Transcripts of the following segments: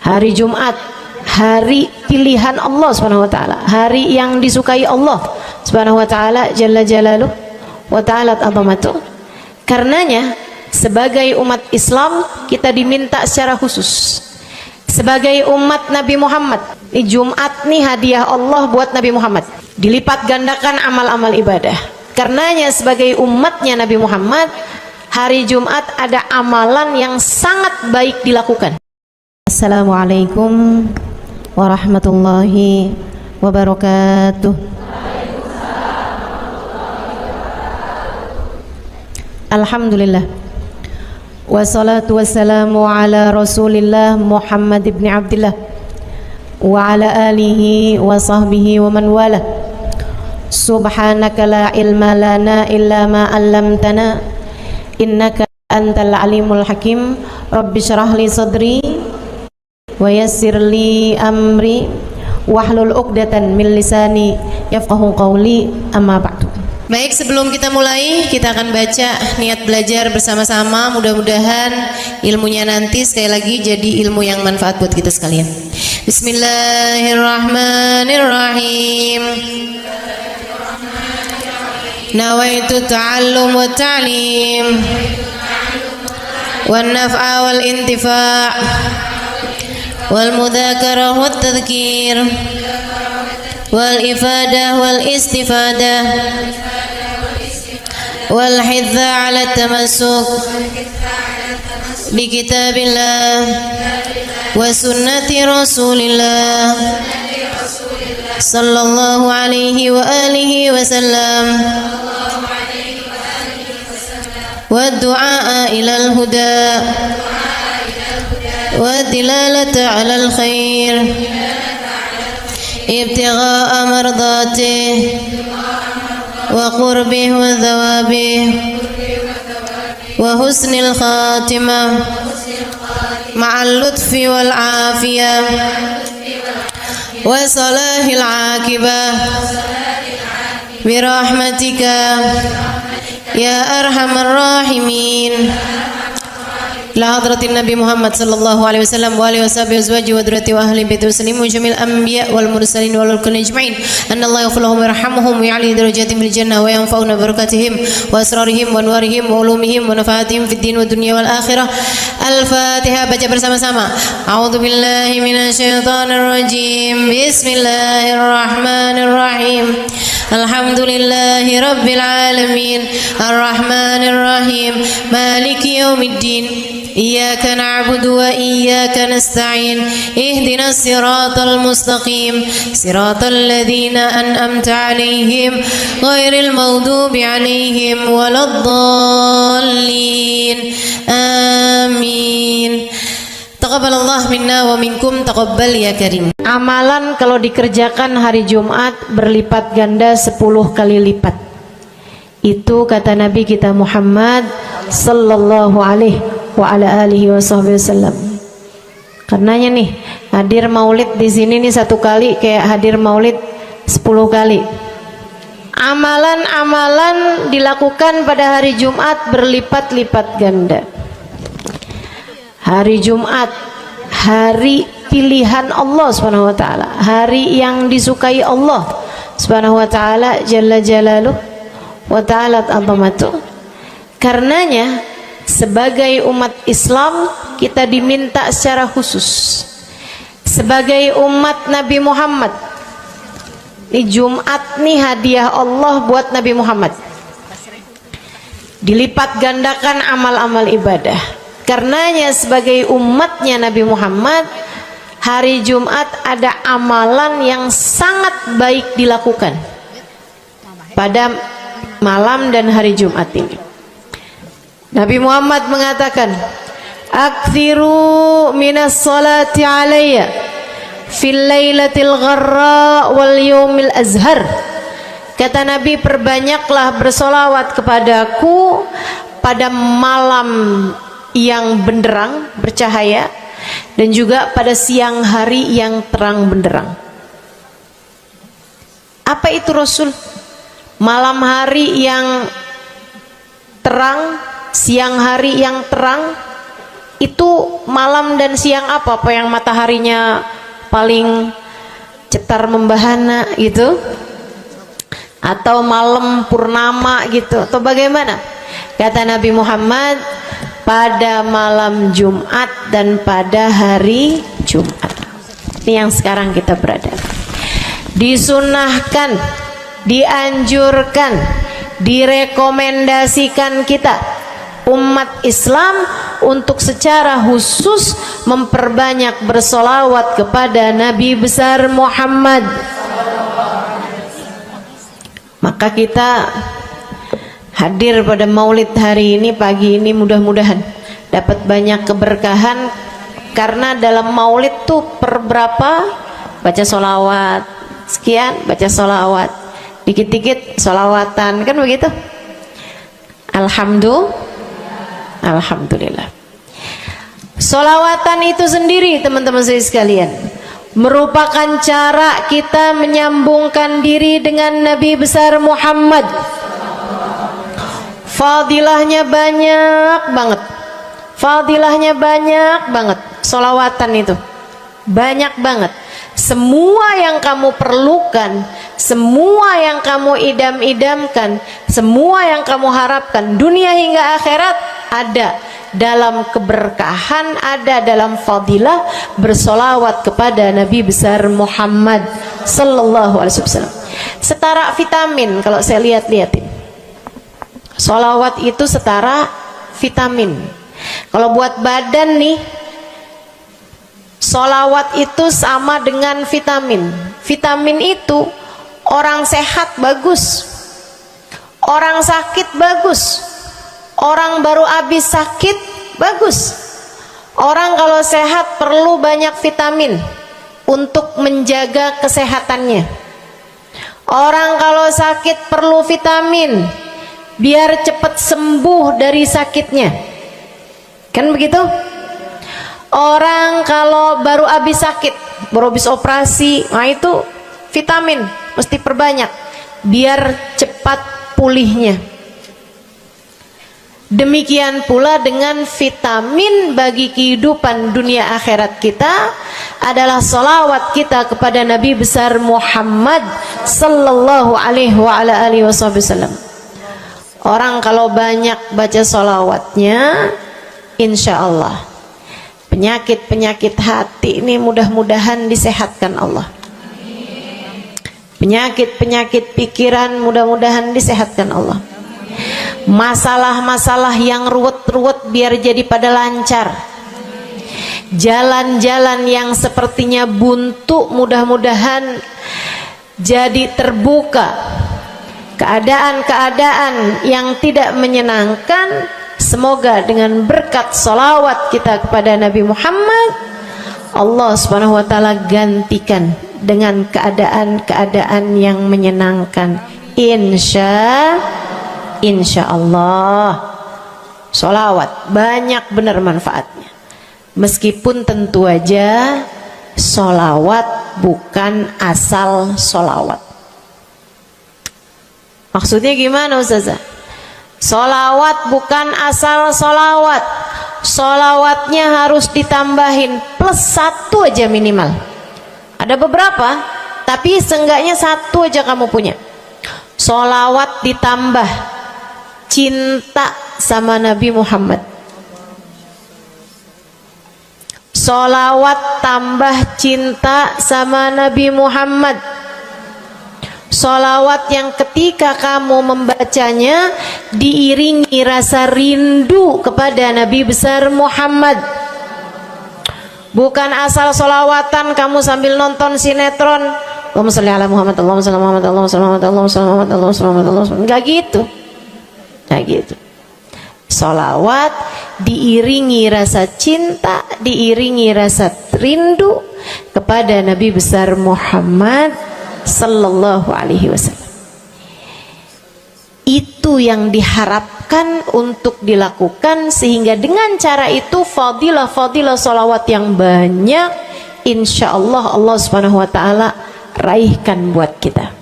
Hari Jumat, hari pilihan Allah Subhanahu wa taala, hari yang disukai Allah Subhanahu wa taala jalla jalaluh wa ta'ala azamatuh. Karenanya sebagai umat Islam kita diminta secara khusus sebagai umat Nabi Muhammad, di Jumat nih hadiah Allah buat Nabi Muhammad, dilipat gandakan amal-amal ibadah. Karenanya sebagai umatnya Nabi Muhammad, hari Jumat ada amalan yang sangat baik dilakukan. Assalamualaikum warahmatullahi wabarakatuh. Alhamdulillah, wassalatu wassalamu ala rasulillah Muhammad ibn Abdillah wa ala alihi wa sahbihi wa man wala. Subhanaka la ilma lana illa ma 'allamtana innaka antal alimul hakim. Rabbi syrah li sadri wa yassir li amri wahlul 'uqdatan min lisani yafqahu qawli, amma ba'du. Baik, sebelum kita mulai, kita akan baca niat belajar bersama-sama. Mudah-mudahan ilmunya nanti sekali lagi jadi ilmu yang manfaat buat kita sekalian. Bismillahirrahmanirrahim. Nawaitu ta'allum wa ta'lim wan naf'a wal intifa' wal mudzakarah wat tadhkir wal ifadah wal istifadah wal hidza 'ala tamassuk bi kitabillah wa sunnati rasulillah sallallahu alaihi wa alihi wasallam wa du'a ilal huda wa dilalata 'alal khair ibtigha'a mardatih wa qurbih wa thawabih wa husnil khatimah ma'al lutfi wal afiyah wa salahil aqibah birahmatika ya arhamar rahimin. La hadratin Nabi Muhammad sallallahu alaihi wasallam wa alihi washabihi azwaji wa dzurriyyati wa ahli baiti muslimin jamil anbiya wal mursalin wal kulli ajma'in. Anna Allah yaghfiruhum wa yarhamuhum wa ya'li darajatihim fil jannah wa yanfa'una barakatihim wa asrarihim wa anwarihim wa ulumihim wa nafaatihim fid din wa dunya wal akhirah. Al-Fatihah, baca bersama-sama. A'udzu billahi minasyaitonir rajim. Bismillahirrahmanirrahim. Alhamdulillahi rabbil alamin. Arrahmanir rahim. Maliki yaumiddin. Iyyaka na'budu wa iyyaka nasta'in. Ihdinas siratal mustaqim. Siratal ladzina an'amta 'alaihim ghairil maghdubi 'alaihim waladdallin. Amin. Taqabbalallah minna wa minkum, taqabbal ya karim. Amalan kalau dikerjakan hari Jumat berlipat ganda 10 kali lipat. Itu kata Nabi kita Muhammad sallallahu alaihi wa ala alihi wasallam. Karenanya nih, hadir maulid di sini nih 1 kali kayak hadir maulid 10 kali. Amalan-amalan dilakukan pada hari Jumat berlipat-lipat ganda. Hari Jumat, hari pilihan Allah Subhanahu wa taala, hari yang disukai Allah Subhanahu wa taala jalla jalaluh wa ta'ala azamatuh. Karenanya sebagai umat Islam kita diminta secara khusus sebagai umat Nabi Muhammad, di Jumat nih hadiah Allah buat Nabi Muhammad, dilipat gandakan amal-amal ibadah. Karenanya sebagai umatnya Nabi Muhammad, hari Jumat ada amalan yang sangat baik dilakukan pada malam dan hari Jumat ini. Nabi Muhammad mengatakan, "Aktsiru minas salati alayya fil lailatil gharra wal yaumil azhar." Kata Nabi, perbanyaklah bersolawat kepadaku pada malam yang benderang, bercahaya, dan juga pada siang hari yang terang benderang. Apa itu Rasul? Malam hari yang terang, siang hari yang terang, Itu malam dan siang apa yang mataharinya paling cetar membahana gitu, atau malam purnama gitu, atau bagaimana? Kata Nabi Muhammad, pada malam Jumat dan pada hari Jumat. Ini yang sekarang kita berada. Disunahkan, dianjurkan, direkomendasikan kita umat Islam untuk secara khusus memperbanyak bersolawat kepada Nabi besar Muhammad. Maka kita hadir pada maulid hari ini, pagi ini, mudah-mudahan dapat banyak keberkahan, karena dalam maulid tuh per berapa baca solawat sekian, baca solawat dikit-dikit, solawatan, kan begitu. Alhamdulillah. Solawatan itu sendiri teman-teman sekalian merupakan cara kita menyambungkan diri dengan Nabi besar Muhammad. Fadilahnya banyak banget, fadilahnya banyak banget. Solawatan itu banyak banget. Semua yang kamu perlukan, semua yang kamu idam-idamkan, semua yang kamu harapkan, dunia hingga akhirat, ada dalam keberkahan, ada dalam fadilah bersolawat kepada Nabi besar Muhammad sallallahu alaihi wasallam. Setara vitamin kalau saya lihat-lihatin. Solawat itu setara vitamin. Kalau buat badan nih, solawat itu sama dengan vitamin. Vitamin itu orang sehat bagus, orang sakit bagus, orang baru habis sakit bagus. Orang kalau sehat perlu banyak vitamin untuk menjaga kesehatannya. Orang kalau sakit perlu vitamin biar cepat sembuh dari sakitnya, kan begitu? Orang kalau baru habis sakit, baru habis operasi, nah itu vitamin mesti perbanyak biar cepat pulihnya. Demikian pula dengan vitamin bagi kehidupan dunia akhirat kita adalah salawat kita kepada Nabi besar Muhammad sallallahu alaihi wasallam. Orang kalau banyak baca salawatnya, insya Allah penyakit-penyakit hati ini mudah-mudahan disehatkan Allah. Penyakit-penyakit pikiran mudah-mudahan disehatkan Allah. Masalah-masalah yang ruwet-ruwet biar jadi pada lancar. Jalan-jalan yang sepertinya buntu mudah-mudahan jadi terbuka. Keadaan-keadaan yang tidak menyenangkan, semoga dengan berkat salawat kita kepada Nabi Muhammad, Allah subhanahu wa ta'ala gantikan dengan keadaan-keadaan yang menyenangkan. Insya Allah. Salawat banyak benar manfaatnya. Meskipun tentu aja salawat bukan asal salawat. Maksudnya gimana Ustazah? Solawat bukan asal solawat. Solawatnya harus ditambahin plus 1 aja minimal. Ada beberapa, tapi seenggaknya 1 aja kamu punya. Solawat ditambah cinta sama Nabi Muhammad. Solawat tambah cinta sama Nabi Muhammad. Solawat yang ketika kamu membacanya diiringi rasa rindu kepada Nabi besar Muhammad. Bukan asal solawatan kamu sambil nonton sinetron, Allahumma sholli ala Muhammad, Allahumma sholli ala Muhammad, Allahumma sholli ala Muhammad, Allahumma sholli ala Muhammad, Allahumma sholli ala Muhammad. Enggak gitu. Enggak gitu. Solawat diiringi rasa cinta, diiringi rasa rindu kepada Nabi besar Muhammad sallallahu alaihi wasallam. Itu yang diharapkan untuk dilakukan, sehingga dengan cara itu fadilah-fadilah salawat yang banyak insyaallah Allah subhanahu wa ta'ala raihkan buat kita.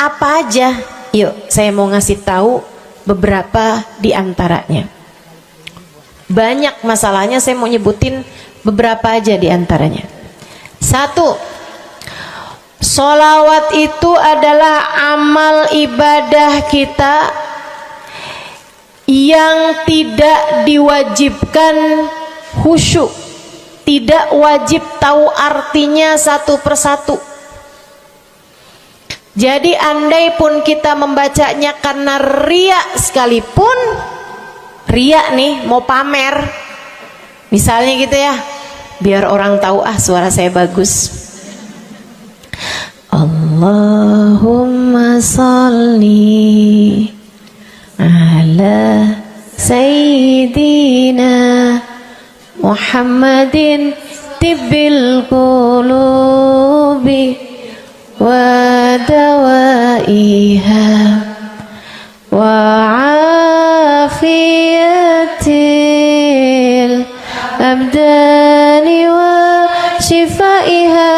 Apa aja? Yuk saya mau ngasih tahu beberapa di antaranya. banyak masalahnya. Saya mau nyebutin beberapa aja di antaranya. Satu, sholawat itu adalah amal ibadah kita yang tidak diwajibkan khusyuk, tidak wajib tahu artinya satu persatu. Jadi andai pun kita membacanya karena riya sekalipun, riya nih mau pamer, misalnya gitu ya, biar orang tahu suara saya bagus. Allahumma sholli ala sayyidina Muhammadin tibbil qulubi wa dawaiha wa afiyatil abdani wa shifaiha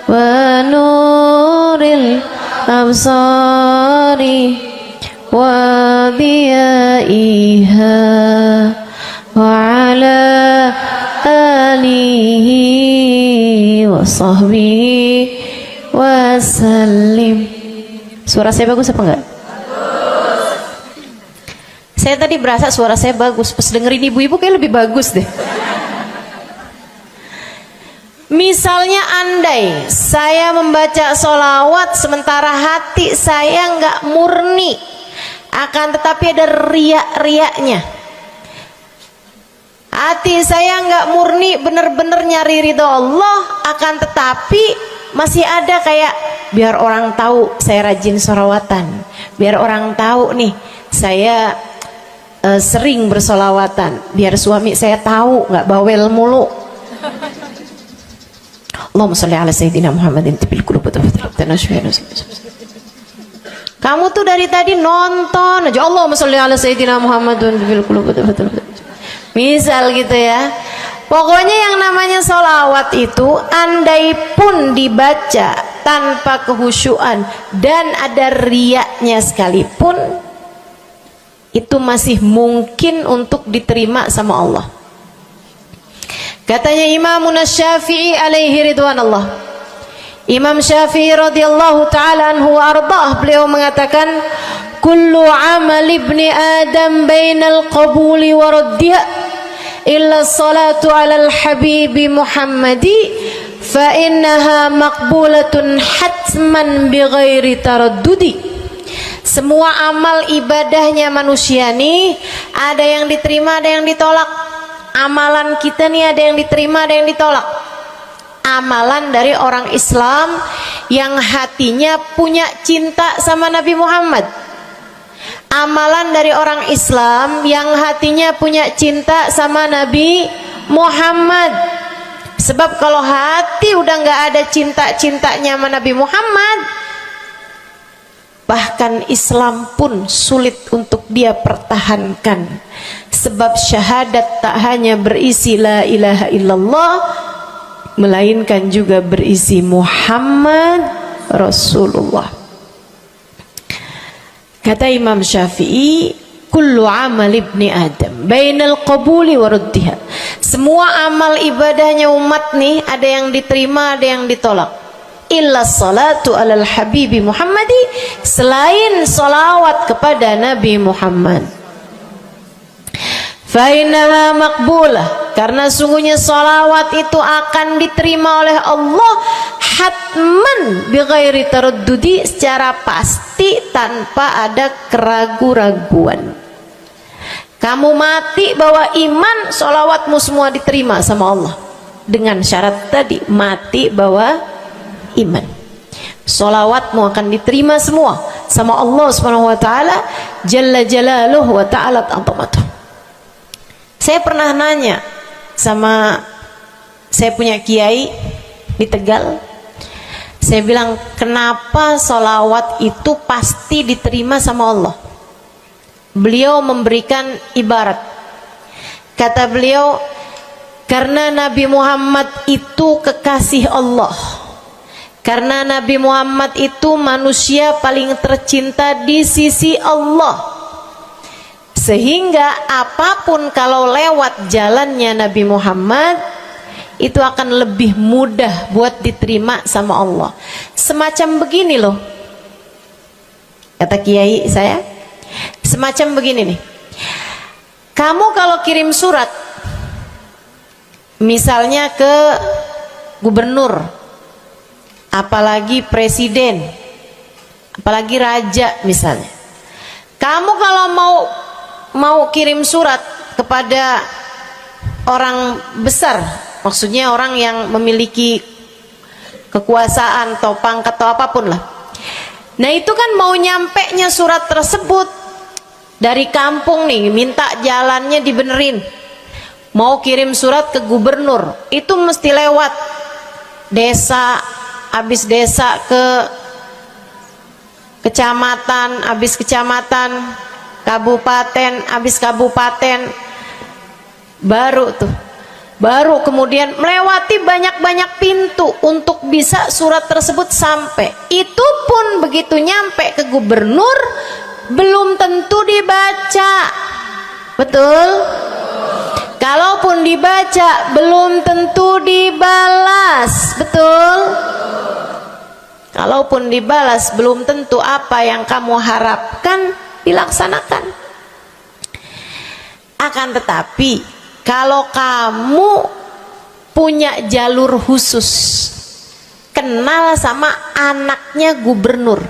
wa nuril absari wa diyaiha wa ala alihi wa sahbihi wasallim. Suara saya bagus apa enggak? Bagus. Saya tadi berasa suara saya bagus, pas dengerin ibu-ibu kayak lebih bagus deh. Misalnya andai saya membaca sholawat sementara hati saya enggak murni, akan tetapi ada riak-riaknya. Hati saya enggak murni bener-bener nyari ridho Allah, akan tetapi masih ada kayak biar orang tahu saya rajin sholawatan, biar orang tahu nih saya sering bersolawatan, biar suami saya tahu nggak bawel mulu. Allahumma sholli ala sayyidina Muhammadin tibil qulubi. Kamu tuh dari tadi nonton aja Allahumma sholli ala sayyidina Muhammadin tibil qulubi. Misal gitu ya. Pokoknya yang namanya sholawat itu andai pun dibaca tanpa kehusyuan dan ada riaknya sekalipun, itu masih mungkin untuk diterima sama Allah. Katanya Imam Syafi'i alaihi ridwanallah, Imam Syafi'i radhiyallahu ta'ala anhu wa ardhah, beliau mengatakan kullu amal ibni adam bainal qabuli wa raddiha illa salatu alal habibi Muhammadi fa innaha maqbulatun hatman bighairi taraddudi. Semua amal ibadahnya manusia nih ada yang diterima, ada yang ditolak. Amalan kita nih ada yang diterima, ada yang ditolak. Amalan dari orang Islam yang hatinya punya cinta sama Nabi Muhammad, amalan dari orang Islam yang hatinya punya cinta sama Nabi Muhammad. Sebab kalau hati udah nggak ada cinta-cintanya sama Nabi Muhammad, bahkan Islam pun sulit untuk dia pertahankan. Sebab syahadat tak hanya berisi la ilaha illallah, melainkan juga berisi Muhammad Rasulullah. Kata Imam Syafi'i, kullu amal ibni adam bainal qabuli wa raddiha. Semua amal ibadahnya umat nih ada yang diterima, ada yang ditolak. Illa salatu alal habibi Muhammadi, selain salawat kepada Nabi Muhammad. Fa innaha maqbulah, karena sungguhnya salawat itu akan diterima oleh Allah hatman bighairi taraddudi, secara pasti tanpa ada keraguan-raguan. Kamu mati bawa iman, sholawatmu semua diterima sama Allah. Dengan syarat tadi, mati bawa iman, sholawatmu akan diterima semua sama Allah Subhanahu wa ta'ala Jalla Jalaluhu wa ta'ala azamatuh. Saya pernah nanya sama saya punya kiai di Tegal. Saya bilang, kenapa sholawat itu pasti diterima sama Allah? Beliau memberikan ibarat. Kata beliau, karena Nabi Muhammad itu kekasih Allah. Karena Nabi Muhammad itu manusia paling tercinta di sisi Allah. Sehingga apapun kalau lewat jalannya Nabi Muhammad itu akan lebih mudah buat diterima sama Allah. Semacam begini loh, kata kiai saya, semacam begini nih. Kamu kalau kirim surat misalnya ke gubernur, apalagi presiden, apalagi raja misalnya, kamu kalau mau kirim surat kepada orang besar, maksudnya orang yang memiliki kekuasaan atau pangkat atau apapun lah. Nah itu kan mau nyampe nya surat tersebut dari kampung nih, minta jalannya dibenerin, mau kirim surat ke gubernur, itu mesti lewat desa, habis desa ke kecamatan, habis kecamatan, kabupaten, habis kabupaten, baru kemudian melewati banyak-banyak pintu untuk bisa surat tersebut sampai. Itu pun begitu nyampe ke gubernur belum tentu dibaca, betul? Kalaupun dibaca belum tentu dibalas, betul? Kalaupun dibalas belum tentu apa yang kamu harapkan dilaksanakan. Akan tetapi kalau kamu punya jalur khusus, kenal sama anaknya gubernur,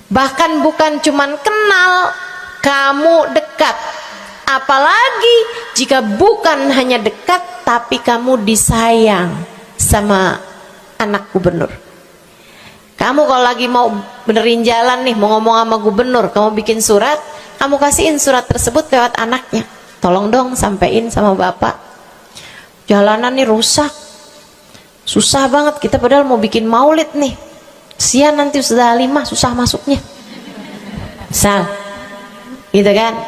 bahkan bukan cuman kenal, kamu dekat, apalagi jika bukan hanya dekat tapi kamu disayang sama anak gubernur. Kamu kalau lagi mau benerin jalan nih, mau ngomong sama gubernur, kamu bikin surat, kamu kasihin surat tersebut lewat anaknya, tolong dong sampein sama bapak, jalanan nih rusak, susah banget, kita padahal mau bikin maulid nih, sian nanti sudah 5 susah masuknya, misal gitu kan.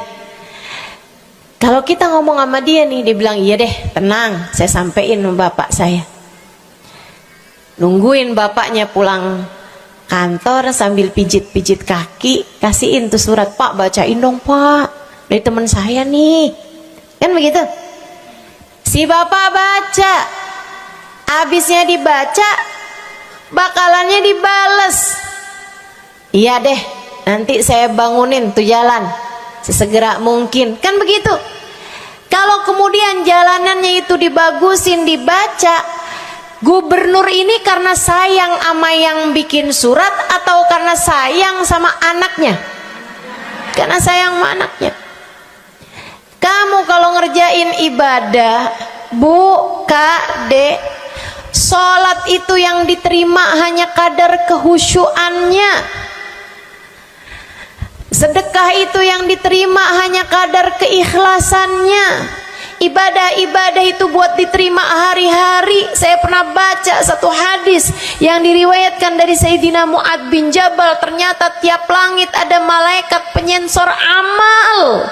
Kalau kita ngomong sama dia nih, dia bilang iya deh, tenang, saya sampein sama bapak saya. Nungguin bapaknya pulang kantor sambil pijit-pijit kaki, kasihin tuh surat, Pak bacain dong Pak, dari teman saya nih, kan begitu. Si bapak baca, habisnya dibaca, bakalannya dibales, iya deh, nanti saya bangunin tuh jalan sesegera mungkin, kan begitu. Kalau kemudian jalanannya itu dibagusin, dibaca, gubernur ini karena sayang sama yang bikin surat atau karena sayang sama anaknya? Karena sayang sama anaknya. Kamu kalau ngerjain ibadah, Bu, Kak, Dek, sholat itu yang diterima hanya kadar kehusyuannya. Sedekah itu yang diterima hanya kadar keikhlasannya. Ibadah-ibadah itu buat diterima hari-hari. Saya pernah baca satu hadis yang diriwayatkan dari Sayyidina Mu'ad bin Jabal, ternyata tiap langit ada malaikat penyensor amal,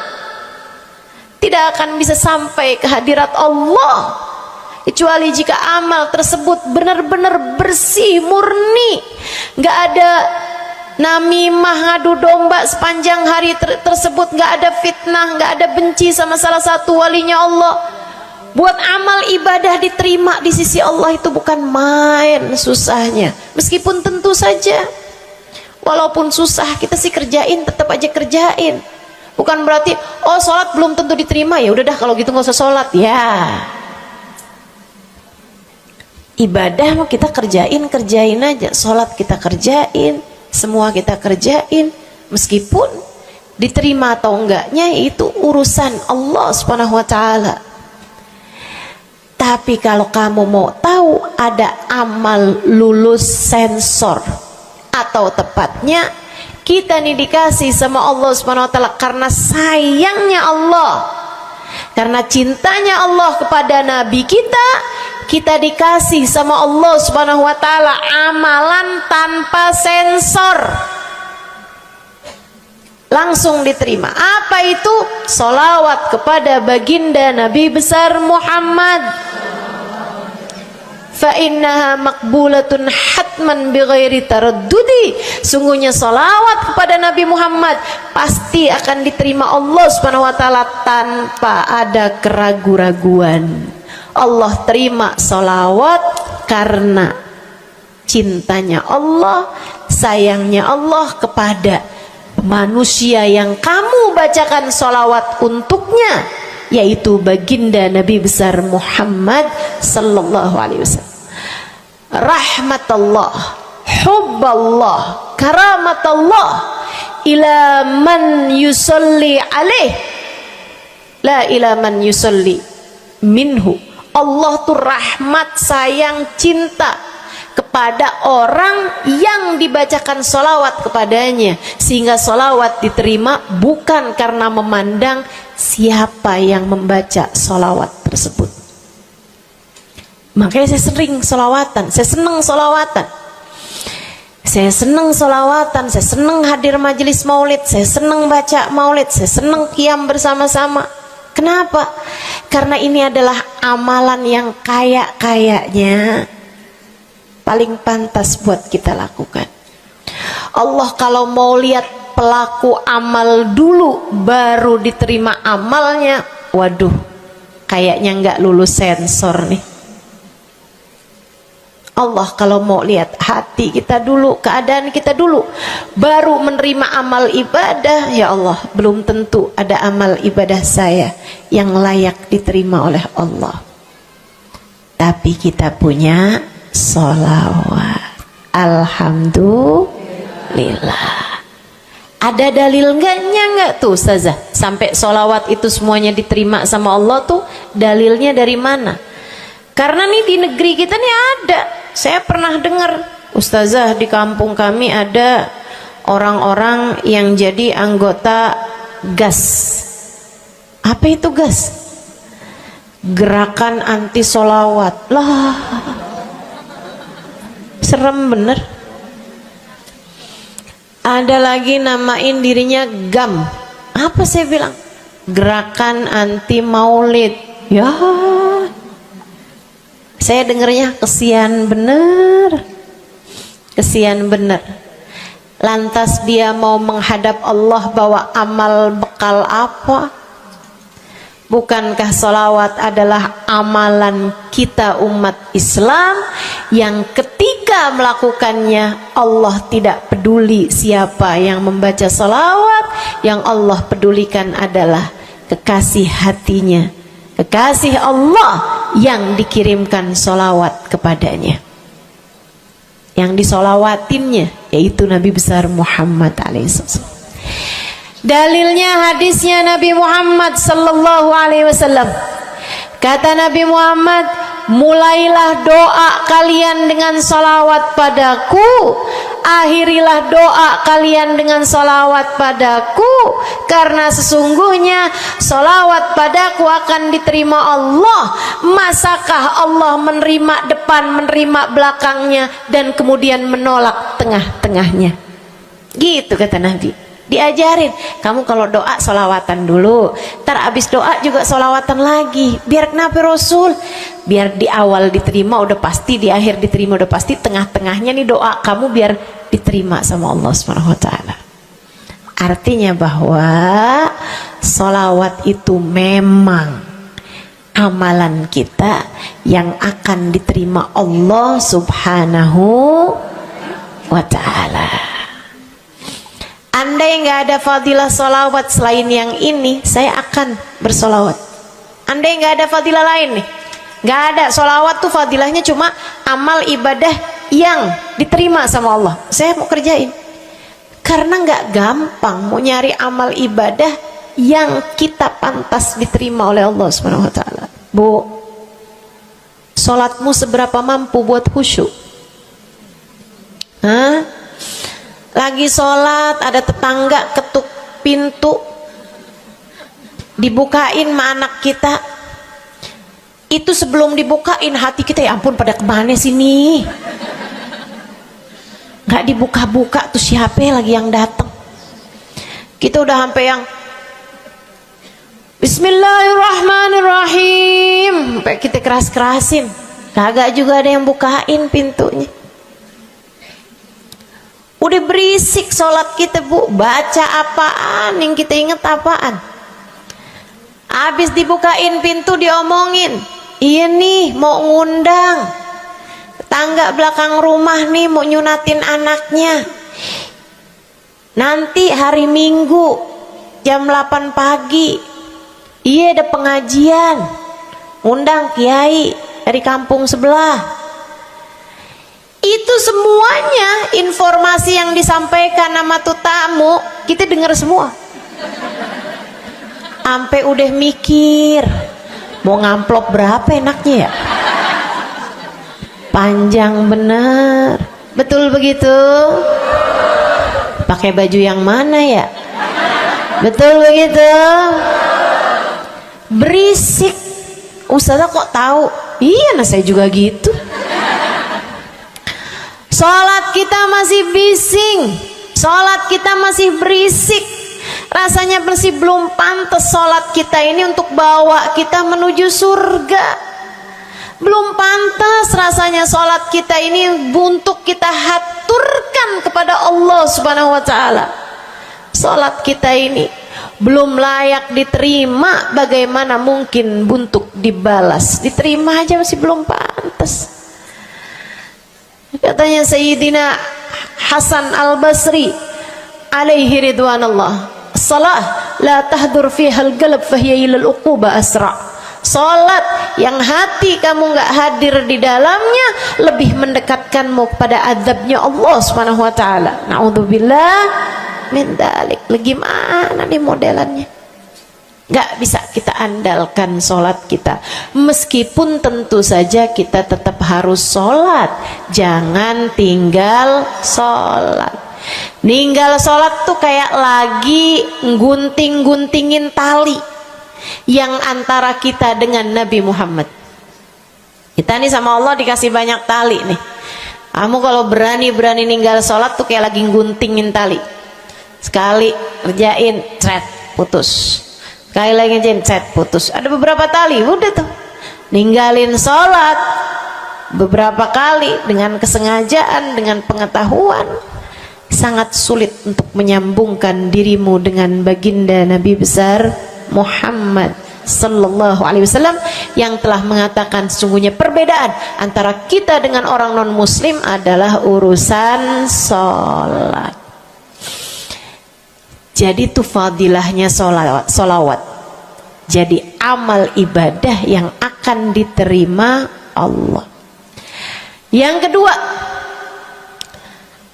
tidak akan bisa sampai ke hadirat Allah kecuali jika amal tersebut benar-benar bersih, murni, nggak ada namimah, ngadu domba sepanjang hari tersebut, nggak ada fitnah, nggak ada benci sama salah satu walinya Allah. Buat amal ibadah diterima di sisi Allah itu bukan main susahnya. Meskipun tentu saja walaupun susah kita sih kerjain, tetap aja kerjain. Bukan berarti oh sholat belum tentu diterima, ya udah dah kalau gitu nggak usah sholat. Ya ibadah mau kita kerjain aja, sholat kita kerjain, semua kita kerjain, meskipun diterima atau enggaknya itu urusan Allah Subhanahu wa taala. Tapi kalau kamu mau tahu, ada amal lulus sensor, atau tepatnya kita nih dikasih sama Allah Subhanahu wa taala karena sayangnya Allah, karena cintanya Allah kepada nabi kita, kita dikasih sama Allah Subhanahu wa taala amalan tanpa sensor, langsung diterima. Apa itu? Sholawat kepada baginda Nabi besar Muhammad. fa innaha maqbulatun hatman bighairi taraddudi. Sungguhnya salawat kepada Nabi Muhammad pasti akan diterima Allah Subhanahu wa taala tanpa ada keraguan-raguan. Allah terima salawat karena cintanya Allah, sayangnya Allah kepada manusia yang kamu bacakan salawat untuknya, yaitu baginda Nabi besar Muhammad sallallahu alaihi wasallam. Rahmatullah, hubballah, karamatullah ila man yusalli alaih, la ila man yusalli minhu. Allah tuh rahmat, sayang, cinta kepada orang yang dibacakan solawat kepadanya, sehingga solawat diterima bukan karena memandang siapa yang membaca solawat tersebut. Makanya saya sering solawatan, saya senang solawatan, saya senang solawatan, saya senang hadir majelis maulid, saya senang baca maulid, saya senang qiyam bersama-sama. Kenapa? Karena ini adalah amalan yang kayaknya paling pantas buat kita lakukan. Allah kalau mau lihat pelaku amal dulu baru diterima amalnya, waduh, kayaknya nggak lulus sensor nih. Allah kalau mau lihat hati kita dulu, keadaan kita dulu, baru menerima amal ibadah, ya Allah, belum tentu ada amal ibadah saya yang layak diterima oleh Allah. Tapi kita punya sholawat, alhamdulillah. Ada dalil nggak tuh Ustazah sampai sholawat itu semuanya diterima sama Allah tuh? Dalilnya dari mana? Karena nih di negeri kita nih ada, saya pernah dengar Ustazah, di kampung kami ada orang-orang yang jadi anggota GAS. Apa itu GAS? Gerakan anti sholawat. Lah, serem bener. Ada lagi namain dirinya GAM. Apa saya bilang? Gerakan anti maulid. Ya, saya dengernya kesian bener, kesian bener. Lantas dia mau menghadap Allah bawa amal bekal apa? Bukankah sholawat adalah amalan kita umat Islam yang ketika melakukannya Allah tidak peduli siapa yang membaca sholawat, yang Allah pedulikan adalah kekasih hatinya, kekasih Allah yang dikirimkan sholawat kepadanya, yang disolawatinnya yaitu Nabi besar Muhammad alaihissalam. Dalilnya hadisnya Nabi Muhammad sallallahu alaihi wasallam. Kata Nabi Muhammad, mulailah doa kalian dengan salawat padaku, akhirilah doa kalian dengan salawat padaku, karena sesungguhnya salawat padaku akan diterima Allah. Masakah Allah menerima depan, menerima belakangnya, dan kemudian menolak tengah-tengahnya? Gitu kata Nabi. Diajarin, kamu kalau doa solawatan dulu, ntar abis doa juga solawatan lagi. Biar kenapa Rasul? Biar di awal diterima udah pasti, di akhir diterima udah pasti, tengah-tengahnya nih doa kamu biar diterima sama Allah Subhanahu wa taala. Artinya bahwa solawat itu memang amalan kita yang akan diterima Allah Subhanahu wa taala. Andai nggak ada fadilah solawat selain yang ini, saya akan bersolawat. Andai nggak ada fadilah lain nih, nggak ada solawat tuh fadilahnya cuma amal ibadah yang diterima sama Allah, saya mau kerjain. Karena nggak gampang mau nyari amal ibadah yang kita pantas diterima oleh Allah Subhanahu wa taala. Bu, sholatmu seberapa mampu buat khusyuk? Hah? Lagi sholat ada tetangga ketuk pintu, dibukain sama anak kita. Itu sebelum dibukain hati kita, ya ampun pada kemana sini? Gak dibuka-buka tuh siapa lagi yang datang? Kita udah sampai yang Bismillahirrahmanirrahim, sampai kita keras-kerasin. kagak juga ada yang bukain pintunya. Udah berisik sholat kita Bu, baca apaan, yang kita inget apaan. Habis dibukain pintu diomongin, iya nih mau ngundang tetangga belakang rumah nih, mau nyunatin anaknya nanti hari Minggu jam 8 pagi, iya ada pengajian, ngundang kiai dari kampung sebelah. Itu semuanya informasi yang disampaikan sama tuh tamu kita dengar semua. Sampai udah mikir mau ngamplop berapa enaknya ya, panjang bener, betul begitu? Pakai baju yang mana ya, betul begitu? Berisik. Ustazah kok tahu? Iya, nah saya juga gitu. Sholat kita masih bising, sholat kita masih berisik, rasanya masih belum pantas sholat kita ini untuk bawa kita menuju surga. Belum pantas rasanya sholat kita ini untuk kita haturkan kepada Allah Subhanahu wa ta'ala. Sholat kita ini belum layak diterima, bagaimana mungkin untuk dibalas? Diterima aja masih belum pantas. Katanya Sayyidina Hasan Al-Basri alaihi ridwanallah, salah la tahdur fihal galab fahiya ilal uquba asra. Salat yang hati kamu nggak hadir di dalamnya lebih mendekatkanmu kepada azabnya Allah Subhanahu wa taala. Naudzubillah min dzalik. Gimana nih modelannya? Gak bisa kita andalkan sholat kita, meskipun tentu saja kita tetap harus sholat, jangan tinggal sholat. Ninggal sholat tuh kayak lagi gunting-guntingin tali yang antara kita dengan Nabi Muhammad. Kita nih sama Allah dikasih banyak tali nih. Kamu kalau berani-berani ninggal sholat tuh kayak lagi guntingin tali. Sekali kerjain, cret, putus. Sekali lagi cet, putus. Ada beberapa tali, udah tuh ninggalin sholat beberapa kali dengan kesengajaan, dengan pengetahuan, sangat sulit untuk menyambungkan dirimu dengan baginda Nabi besar Muhammad sallallahu alaihi wasallam yang telah mengatakan sesungguhnya perbedaan antara kita dengan orang non muslim adalah urusan sholat. Jadi itu fadilahnya solawat. Jadi amal ibadah yang akan diterima Allah. Yang kedua,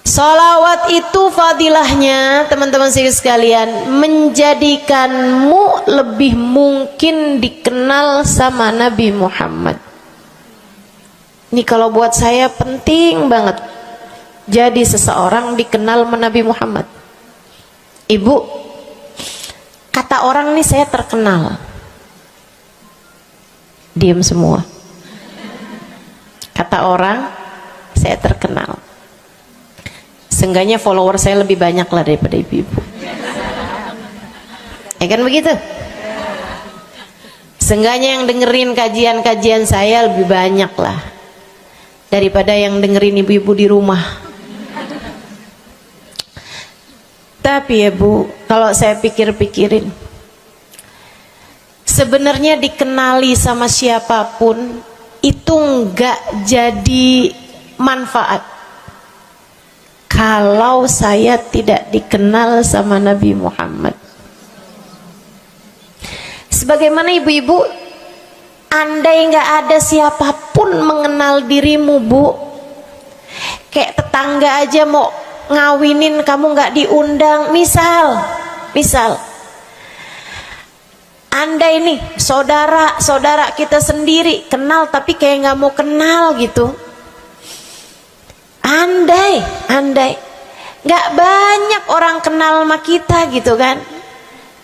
solawat itu fadilahnya teman-teman sekalian menjadikanmu lebih mungkin dikenal sama Nabi Muhammad. Ini kalau buat saya penting banget. Jadi seseorang dikenal sama Nabi Muhammad. Ibu, kata orang nih saya terkenal. Diam semua. Kata orang saya terkenal. Seenggaknya follower saya lebih banyak lah daripada ibu-ibu. Ya kan begitu? Seenggaknya yang dengerin kajian-kajian saya lebih banyak lah daripada yang dengerin ibu-ibu di rumah. Tapi ya Bu, kalau saya pikir-pikirin, sebenarnya dikenali sama siapapun itu enggak jadi manfaat kalau saya tidak dikenal sama Nabi Muhammad. Sebagaimana ibu-ibu, andai enggak ada siapapun mengenal dirimu Bu, kayak tetangga aja mau ngawinin kamu nggak diundang, misal andai nih saudara kita sendiri kenal tapi kayak nggak mau kenal gitu, andai nggak banyak orang kenal sama kita gitu kan,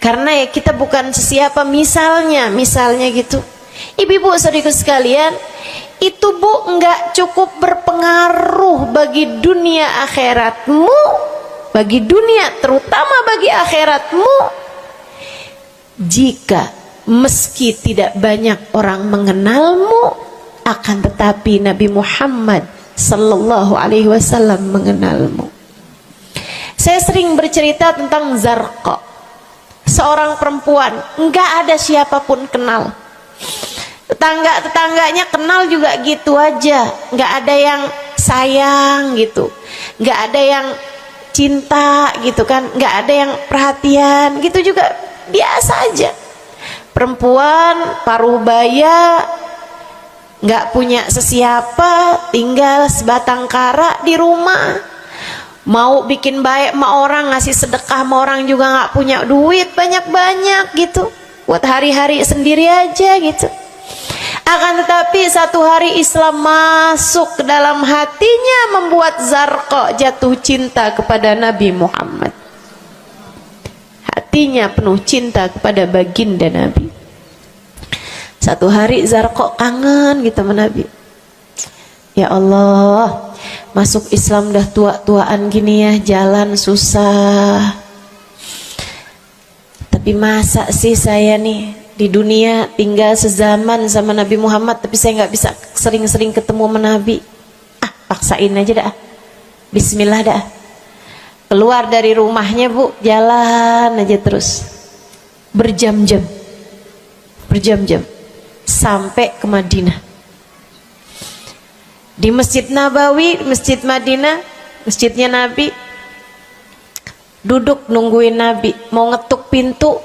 karena ya kita bukan sesiapa, misalnya gitu. Ibu-ibu saudaraku sekalian, itu Bu nggak cukup berpengaruh bagi dunia akhiratmu, bagi dunia terutama bagi akhiratmu, jika meski tidak banyak orang mengenalmu akan tetapi Nabi Muhammad sallallahu alaihi wasallam mengenalmu. Saya sering bercerita tentang Zarqa, seorang perempuan, enggak ada siapapun kenal. Tetangga-tetangganya kenal juga gitu aja, enggak ada yang sayang gitu, enggak ada yang cinta gitu kan, enggak ada yang perhatian gitu, juga biasa aja. Perempuan paruh baya, nggak punya sesiapa, tinggal sebatang kara di rumah. Mau bikin baik sama orang, ngasih sedekah sama orang juga nggak punya duit banyak-banyak gitu, buat hari-hari sendiri aja gitu. Akan tetapi satu hari Islam masuk ke dalam hatinya, membuat Zarqa jatuh cinta kepada Nabi Muhammad. Hatinya penuh cinta kepada baginda Nabi. Satu hari Zarqa kangen gitu sama Nabi. Ya Allah, masuk Islam dah tua-tuaan gini ya, jalan susah. Tapi masa sih saya nih di dunia tinggal sezaman sama Nabi Muhammad, tapi saya nggak bisa sering-sering ketemu sama Nabi. Paksain aja dah. Bismillah dah. Keluar dari rumahnya bu, jalan aja terus berjam-jam sampai ke Madinah. Di Masjid Nabawi, Masjid Madinah, masjidnya Nabi, duduk nungguin Nabi. Mau ngetuk pintu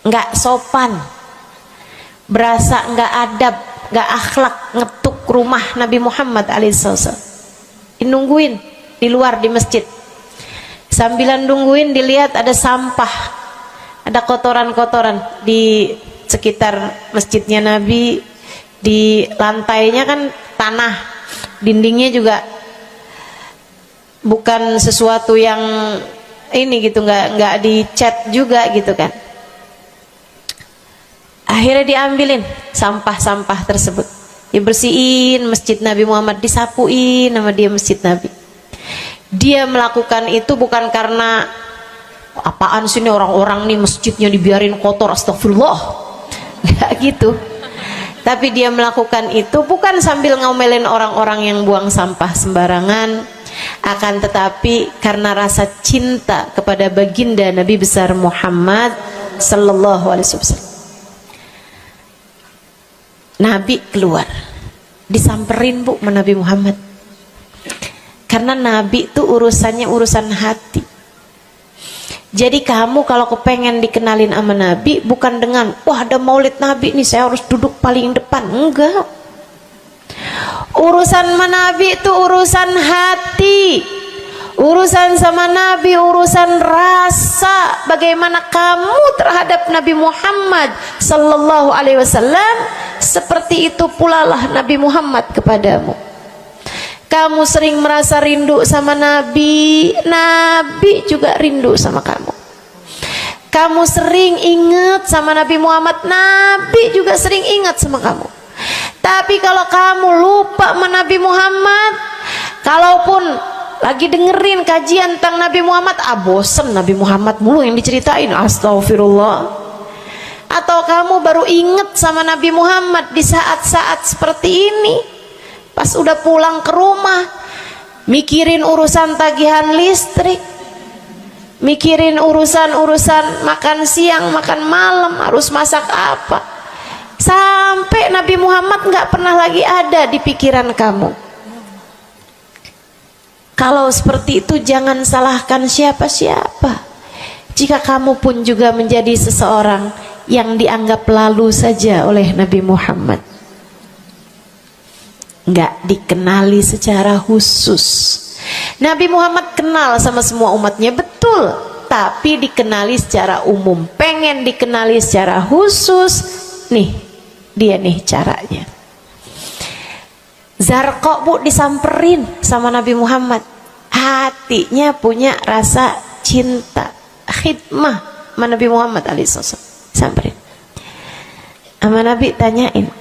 nggak sopan, berasa nggak adab, nggak akhlak, ngetuk rumah Nabi Muhammad alaihissalam. Nungguin di luar di masjid. Sambilan nungguin dilihat ada sampah, ada kotoran-kotoran di sekitar masjidnya Nabi. Di lantainya kan tanah, dindingnya juga bukan sesuatu yang ini gitu, nggak dicat juga gitu kan. Akhirnya diambilin sampah-sampah tersebut, dibersihin masjid Nabi Muhammad, disapuin nama dia masjid Nabi. Dia melakukan itu bukan karena apaan sih ini orang-orang nih masjidnya dibiarin kotor, astagfirullah, nggak gitu. Tapi dia melakukan itu bukan sambil ngomelin orang-orang yang buang sampah sembarangan, akan tetapi karena rasa cinta kepada baginda Nabi besar Muhammad sallallahu alaihi wasallam. Nabi keluar, disamperin bu sama Nabi Muhammad. Karena Nabi itu urusannya urusan hati. Jadi kamu kalau kepengen dikenalin sama Nabi, bukan dengan wah ada maulid Nabi nih saya harus duduk paling depan, enggak. Urusan sama Nabi itu urusan hati. Urusan sama Nabi urusan rasa, bagaimana kamu terhadap Nabi Muhammad sallallahu alaihi wasallam, seperti itu pula lah Nabi Muhammad kepadamu. Kamu sering merasa rindu sama Nabi, Nabi juga rindu sama kamu. Kamu sering ingat sama Nabi Muhammad, Nabi juga sering ingat sama kamu. Tapi kalau kamu lupa sama Nabi Muhammad, kalaupun lagi dengerin kajian tentang Nabi Muhammad, bosen Nabi Muhammad mulu yang diceritain, astagfirullah. Atau kamu baru ingat sama Nabi Muhammad di saat-saat seperti ini, pas udah pulang ke rumah, mikirin urusan tagihan listrik, mikirin urusan makan siang, makan malam, harus masak apa, sampai Nabi Muhammad nggak pernah lagi ada di pikiran kamu. Kalau seperti itu jangan salahkan siapa-siapa. Jika kamu pun juga menjadi seseorang yang dianggap lalu saja oleh Nabi Muhammad, nggak dikenali secara khusus. Nabi Muhammad kenal sama semua umatnya, betul, tapi dikenali secara umum. Pengen dikenali secara khusus, nih dia nih caranya. Zarqa bu disamperin sama Nabi Muhammad, hatinya punya rasa cinta, khidmah sama Nabi Muhammad alaihissalam. Samperin sama Nabi, tanyain,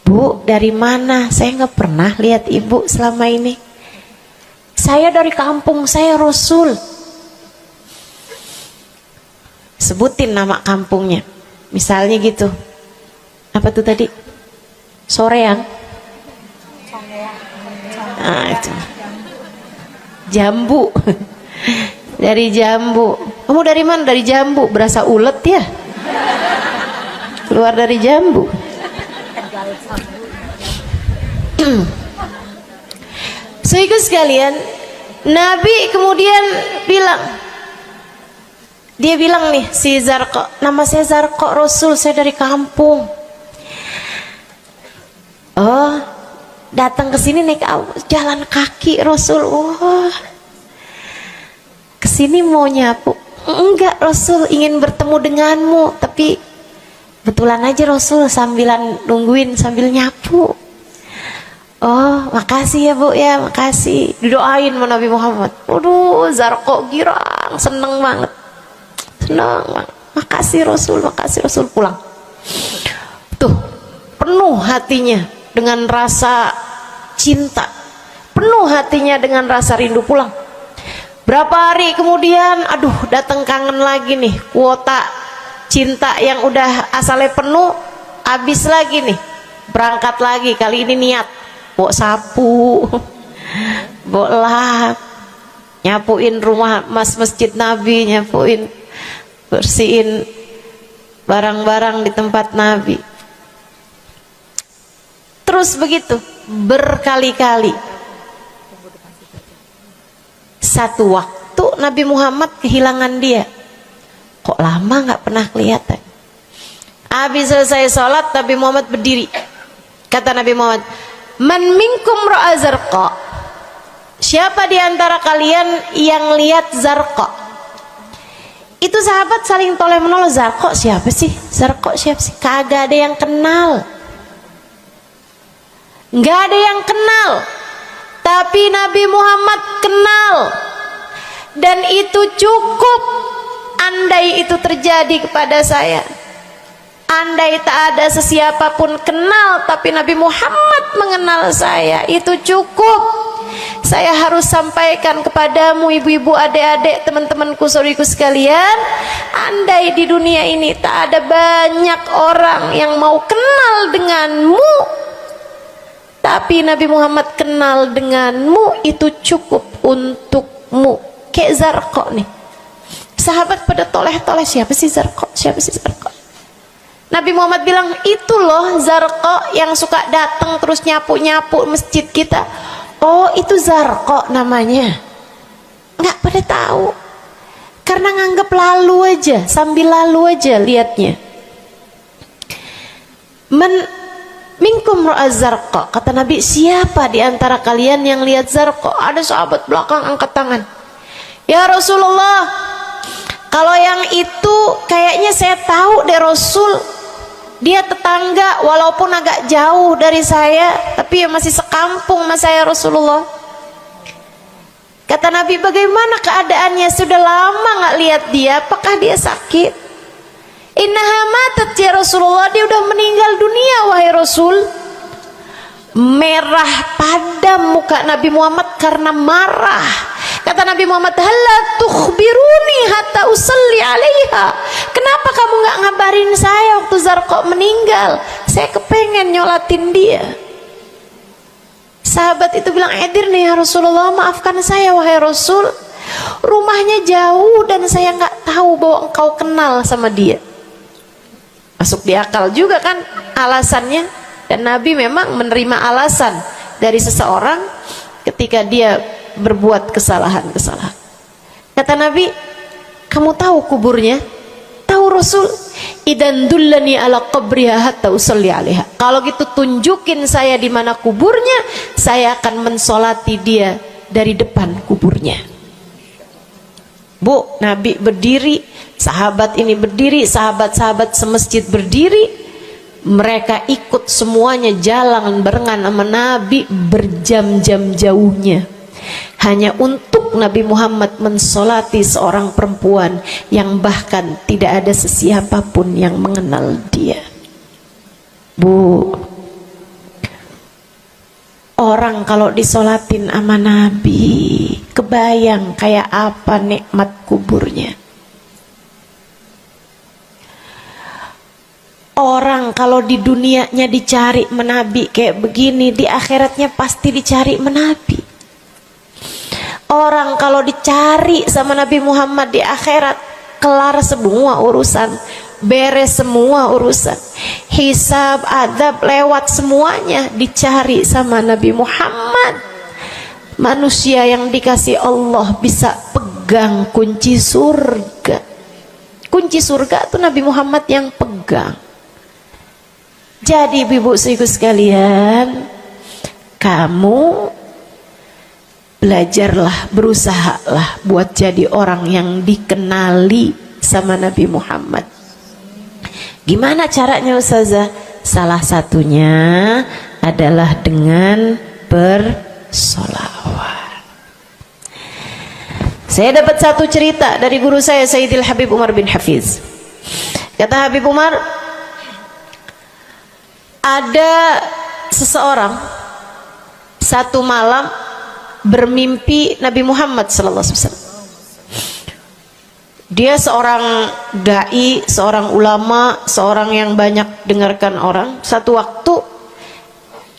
Bu, dari mana? Saya nggak pernah lihat ibu selama ini. Saya dari kampung saya Rasul. Sebutin nama kampungnya. Misalnya gitu. Apa tuh tadi? Soreang. Nah, itu. Jambu. Dari jambu. Kamu dari mana? Dari jambu. Berasa ulet ya? Keluar dari jambu. Saudara sekalian, Nabi kemudian bilang, dia bilang nih si Zarqa, nama saya Zarqa, Rasul, saya dari kampung. Oh, datang ke sini naik jalan kaki Rasul. Wah, kesini mau nyapu? Enggak Rasul, ingin bertemu denganmu, tapi betulan aja Rasul sambilan nungguin sambil nyapu. Oh, makasih ya Bu ya, makasih. Didoain sama Nabi Muhammad. Waduh, Zarqa girang, seneng banget. Seneng banget. Makasih Rasul pulang. Tuh, penuh hatinya dengan rasa cinta. Penuh hatinya dengan rasa rindu pulang. Berapa hari kemudian, aduh, datang kangen lagi nih. Kuota cinta yang udah asalnya penuh, habis lagi nih. Berangkat lagi, kali ini niat. Bawa sapu, bawa lap, nyapuin rumah masjid Nabi, nyapuin, bersihin barang-barang di tempat Nabi. Terus begitu berkali-kali. Satu waktu Nabi Muhammad kehilangan dia. Kok lama nggak pernah kelihatan. Habis selesai sholat, Nabi Muhammad berdiri. Kata Nabi Muhammad, man minkum ra'a Zarqa, siapa di antara kalian yang lihat Zarqa? Itu sahabat saling toleh menolong. Zarqa siapa sih? Zarqa siapa sih? Kagak ada yang kenal, nggak ada yang kenal. Tapi Nabi Muhammad kenal, dan itu cukup. Andai itu terjadi kepada saya, andai tak ada sesiapa pun kenal, tapi Nabi Muhammad mengenal saya, itu cukup. Saya harus sampaikan kepadamu ibu-ibu, adik-adik, teman-temanku, saudariku sekalian, andai di dunia ini tak ada banyak orang yang mau kenal denganmu, tapi Nabi Muhammad kenal denganmu, itu cukup untukmu. Kayak Zarqa nih, sahabat pada toleh-toleh, siapa sih Zarqa? Siapa sih Zarqa? Nabi Muhammad bilang, itu loh Zarqa yang suka datang terus nyapu-nyapu masjid kita. Oh, itu Zarqa namanya. Nggak pada tahu, karena nganggep lalu aja, sambil lalu aja liatnya. Minkum ra'a Zarqa, kata Nabi, siapa di antara kalian yang lihat Zarqa? Ada sahabat belakang angkat tangan. Ya Rasulullah, kalau yang itu kayaknya saya tahu deh Rasul. Dia tetangga, walaupun agak jauh dari saya, tapi ya masih sekampung sama saya Rasulullah. Kata Nabi, bagaimana keadaannya? Sudah lama nggak lihat dia, apakah dia sakit? Innaha matat ya Rasulullah, dia udah meninggal dunia wahai Rasul. Merah padam muka Nabi Muhammad karena marah. Kata Nabi Muhammad, halla tukhbiruni hatta usalli alaiha. Kenapa kamu nggak ngabarin saya waktu Zarqa meninggal? Saya kepengen nyolatin dia. Sahabat itu bilang, edir nih ya Rasulullah, maafkan saya wahai Rasul, rumahnya jauh dan saya nggak tahu bahwa engkau kenal sama dia. Masuk di akal juga kan alasannya. Dan Nabi memang menerima alasan dari seseorang ketika dia berbuat kesalahan-kesalahan. Kata Nabi, kamu tahu kuburnya? Tahu Rasul? Idan dullani ala qabriha hatta usalli alaiha. Kalau gitu tunjukin saya di mana kuburnya, saya akan mensolati dia dari depan kuburnya. Bu, Nabi berdiri, sahabat ini berdiri, sahabat-sahabat semasjid berdiri. Mereka ikut semuanya jalan barengan sama Nabi berjam-jam jauhnya, hanya untuk Nabi Muhammad mensolati seorang perempuan yang bahkan tidak ada sesiapapun yang mengenal dia. Bu, orang kalau disolatin sama Nabi, kebayang kayak apa nikmat kuburnya. Orang Orang kalau di dunianya dicari menabi kayak begini, di akhiratnya pasti dicari menabi. Orang kalau dicari sama Nabi Muhammad di akhirat, kelar semua urusan, beres semua urusan, hisab, adab lewat semuanya, dicari sama Nabi Muhammad. Manusia yang dikasih Allah bisa pegang kunci surga. Kunci surga itu Nabi Muhammad yang pegang. Jadi ibu-ibu sekalian, kamu belajarlah, berusahalah buat jadi orang yang dikenali sama Nabi Muhammad. Gimana caranya Ustazah? Salah satunya adalah dengan bersolawat. Saya dapat satu cerita dari guru saya, Sayyidil Habib Umar bin Hafiz. Kata Habib Umar, ada seseorang satu malam bermimpi Nabi Muhammad sallallahu alaihi wasallam. Dia seorang dai, seorang ulama, seorang yang banyak dengarkan orang. Satu waktu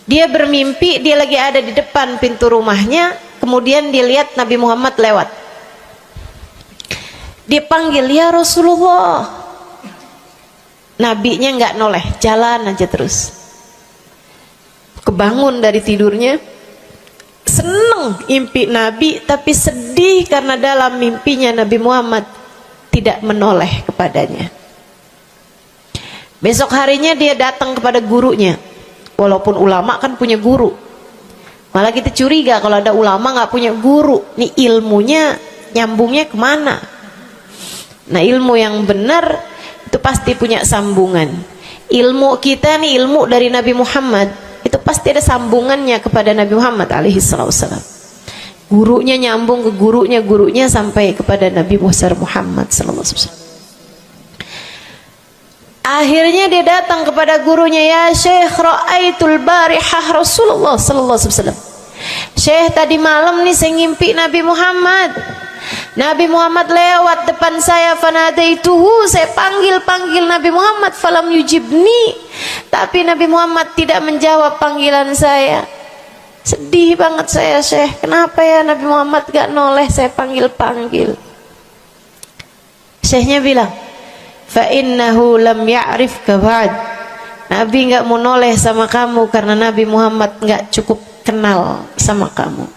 dia bermimpi, dia lagi ada di depan pintu rumahnya, kemudian dia lihat Nabi Muhammad lewat. Dia panggil, ya Rasulullah. Nabinya nggak noleh, jalan aja terus. Kebangun dari tidurnya, seneng impi Nabi, tapi sedih karena dalam mimpinya Nabi Muhammad tidak menoleh kepadanya. Besok harinya dia datang kepada gurunya. Walaupun ulama kan punya guru, malah kita curiga kalau ada ulama nggak punya guru. Nih ilmunya nyambungnya kemana? Nah, ilmu yang benar itu pasti punya sambungan. Ilmu kita nih, ilmu dari Nabi Muhammad, itu pasti ada sambungannya kepada Nabi Muhammad alaihi wasallam. Gurunya nyambung ke gurunya sampai kepada Nabi Muhammad sallallahu alaihi wasallam. Akhirnya dia datang kepada gurunya, ya Syekh, ra'aitul barihah Rasulullah sallallahu alaihi wasallam. Syekh, tadi malam nih saya ngimpi Nabi Muhammad. Nabi Muhammad lewat depan saya, fanadaituhu, saya panggil Nabi Muhammad, falam yujibni, tapi Nabi Muhammad tidak menjawab panggilan saya. Sedih banget saya, Syekh, kenapa ya Nabi Muhammad gak noleh saya panggil. Syekhnya bilang, fa innahu lam ya'rifka ba'd. Nabi gak mau noleh sama kamu karena Nabi Muhammad gak cukup kenal sama kamu.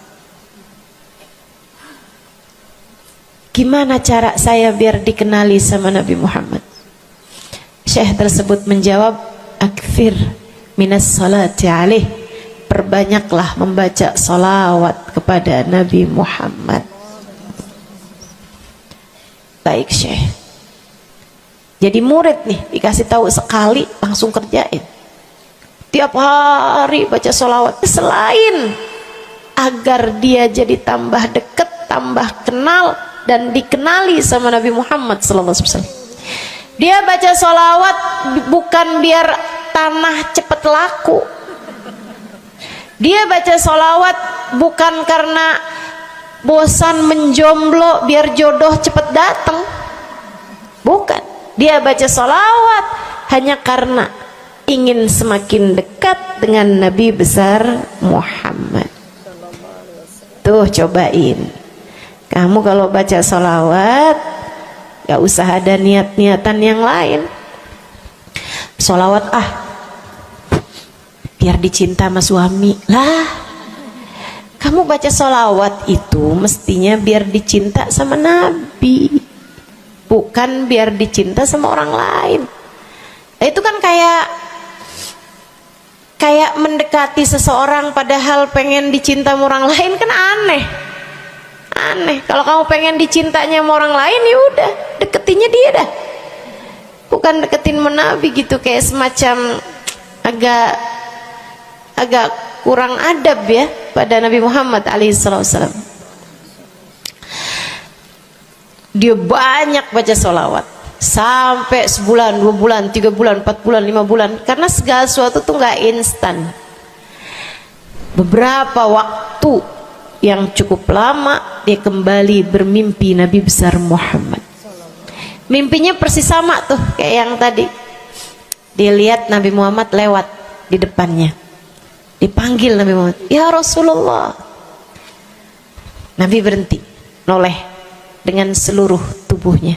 Gimana cara saya biar dikenali sama Nabi Muhammad? Syekh tersebut menjawab, akfir minas salati alaih, perbanyaklah membaca salawat kepada Nabi Muhammad. Baik Syekh. Jadi murid nih, dikasih tahu sekali langsung kerjain. Tiap hari baca salawat. Selain agar dia jadi tambah dekat, tambah kenal, dan dikenali sama Nabi Muhammad sallallahu alaihi wasallam. Dia baca sholawat bukan biar tanah cepat laku. Dia baca sholawat bukan karena bosan menjomblo biar jodoh cepat datang. Bukan. Dia baca sholawat hanya karena ingin semakin dekat dengan Nabi besar Muhammad. Tuh cobain. Kamu kalau baca sholawat gak usah ada niat-niatan yang lain. Sholawat biar dicinta sama suami lah. Kamu baca sholawat itu mestinya biar dicinta sama Nabi, bukan biar dicinta sama orang lain. Itu kan kayak mendekati seseorang padahal pengen dicinta sama orang lain, kan aneh. Kalau kamu pengen dicintanya sama orang lain, ya udah deketinnya dia dah, bukan deketin Nabi gitu, kayak semacam agak kurang adab ya pada Nabi Muhammad alaihissalam. Dia banyak baca sholawat sampai sebulan, 2 bulan, 3 bulan, 4 bulan, 5 bulan, karena segala sesuatu tuh nggak instan. Beberapa waktu yang cukup lama dia kembali bermimpi Nabi besar Muhammad. Mimpinya persis sama tuh kayak yang tadi. Dilihat Nabi Muhammad lewat di depannya. Dipanggil Nabi Muhammad, "Ya Rasulullah." Nabi berhenti, noleh dengan seluruh tubuhnya.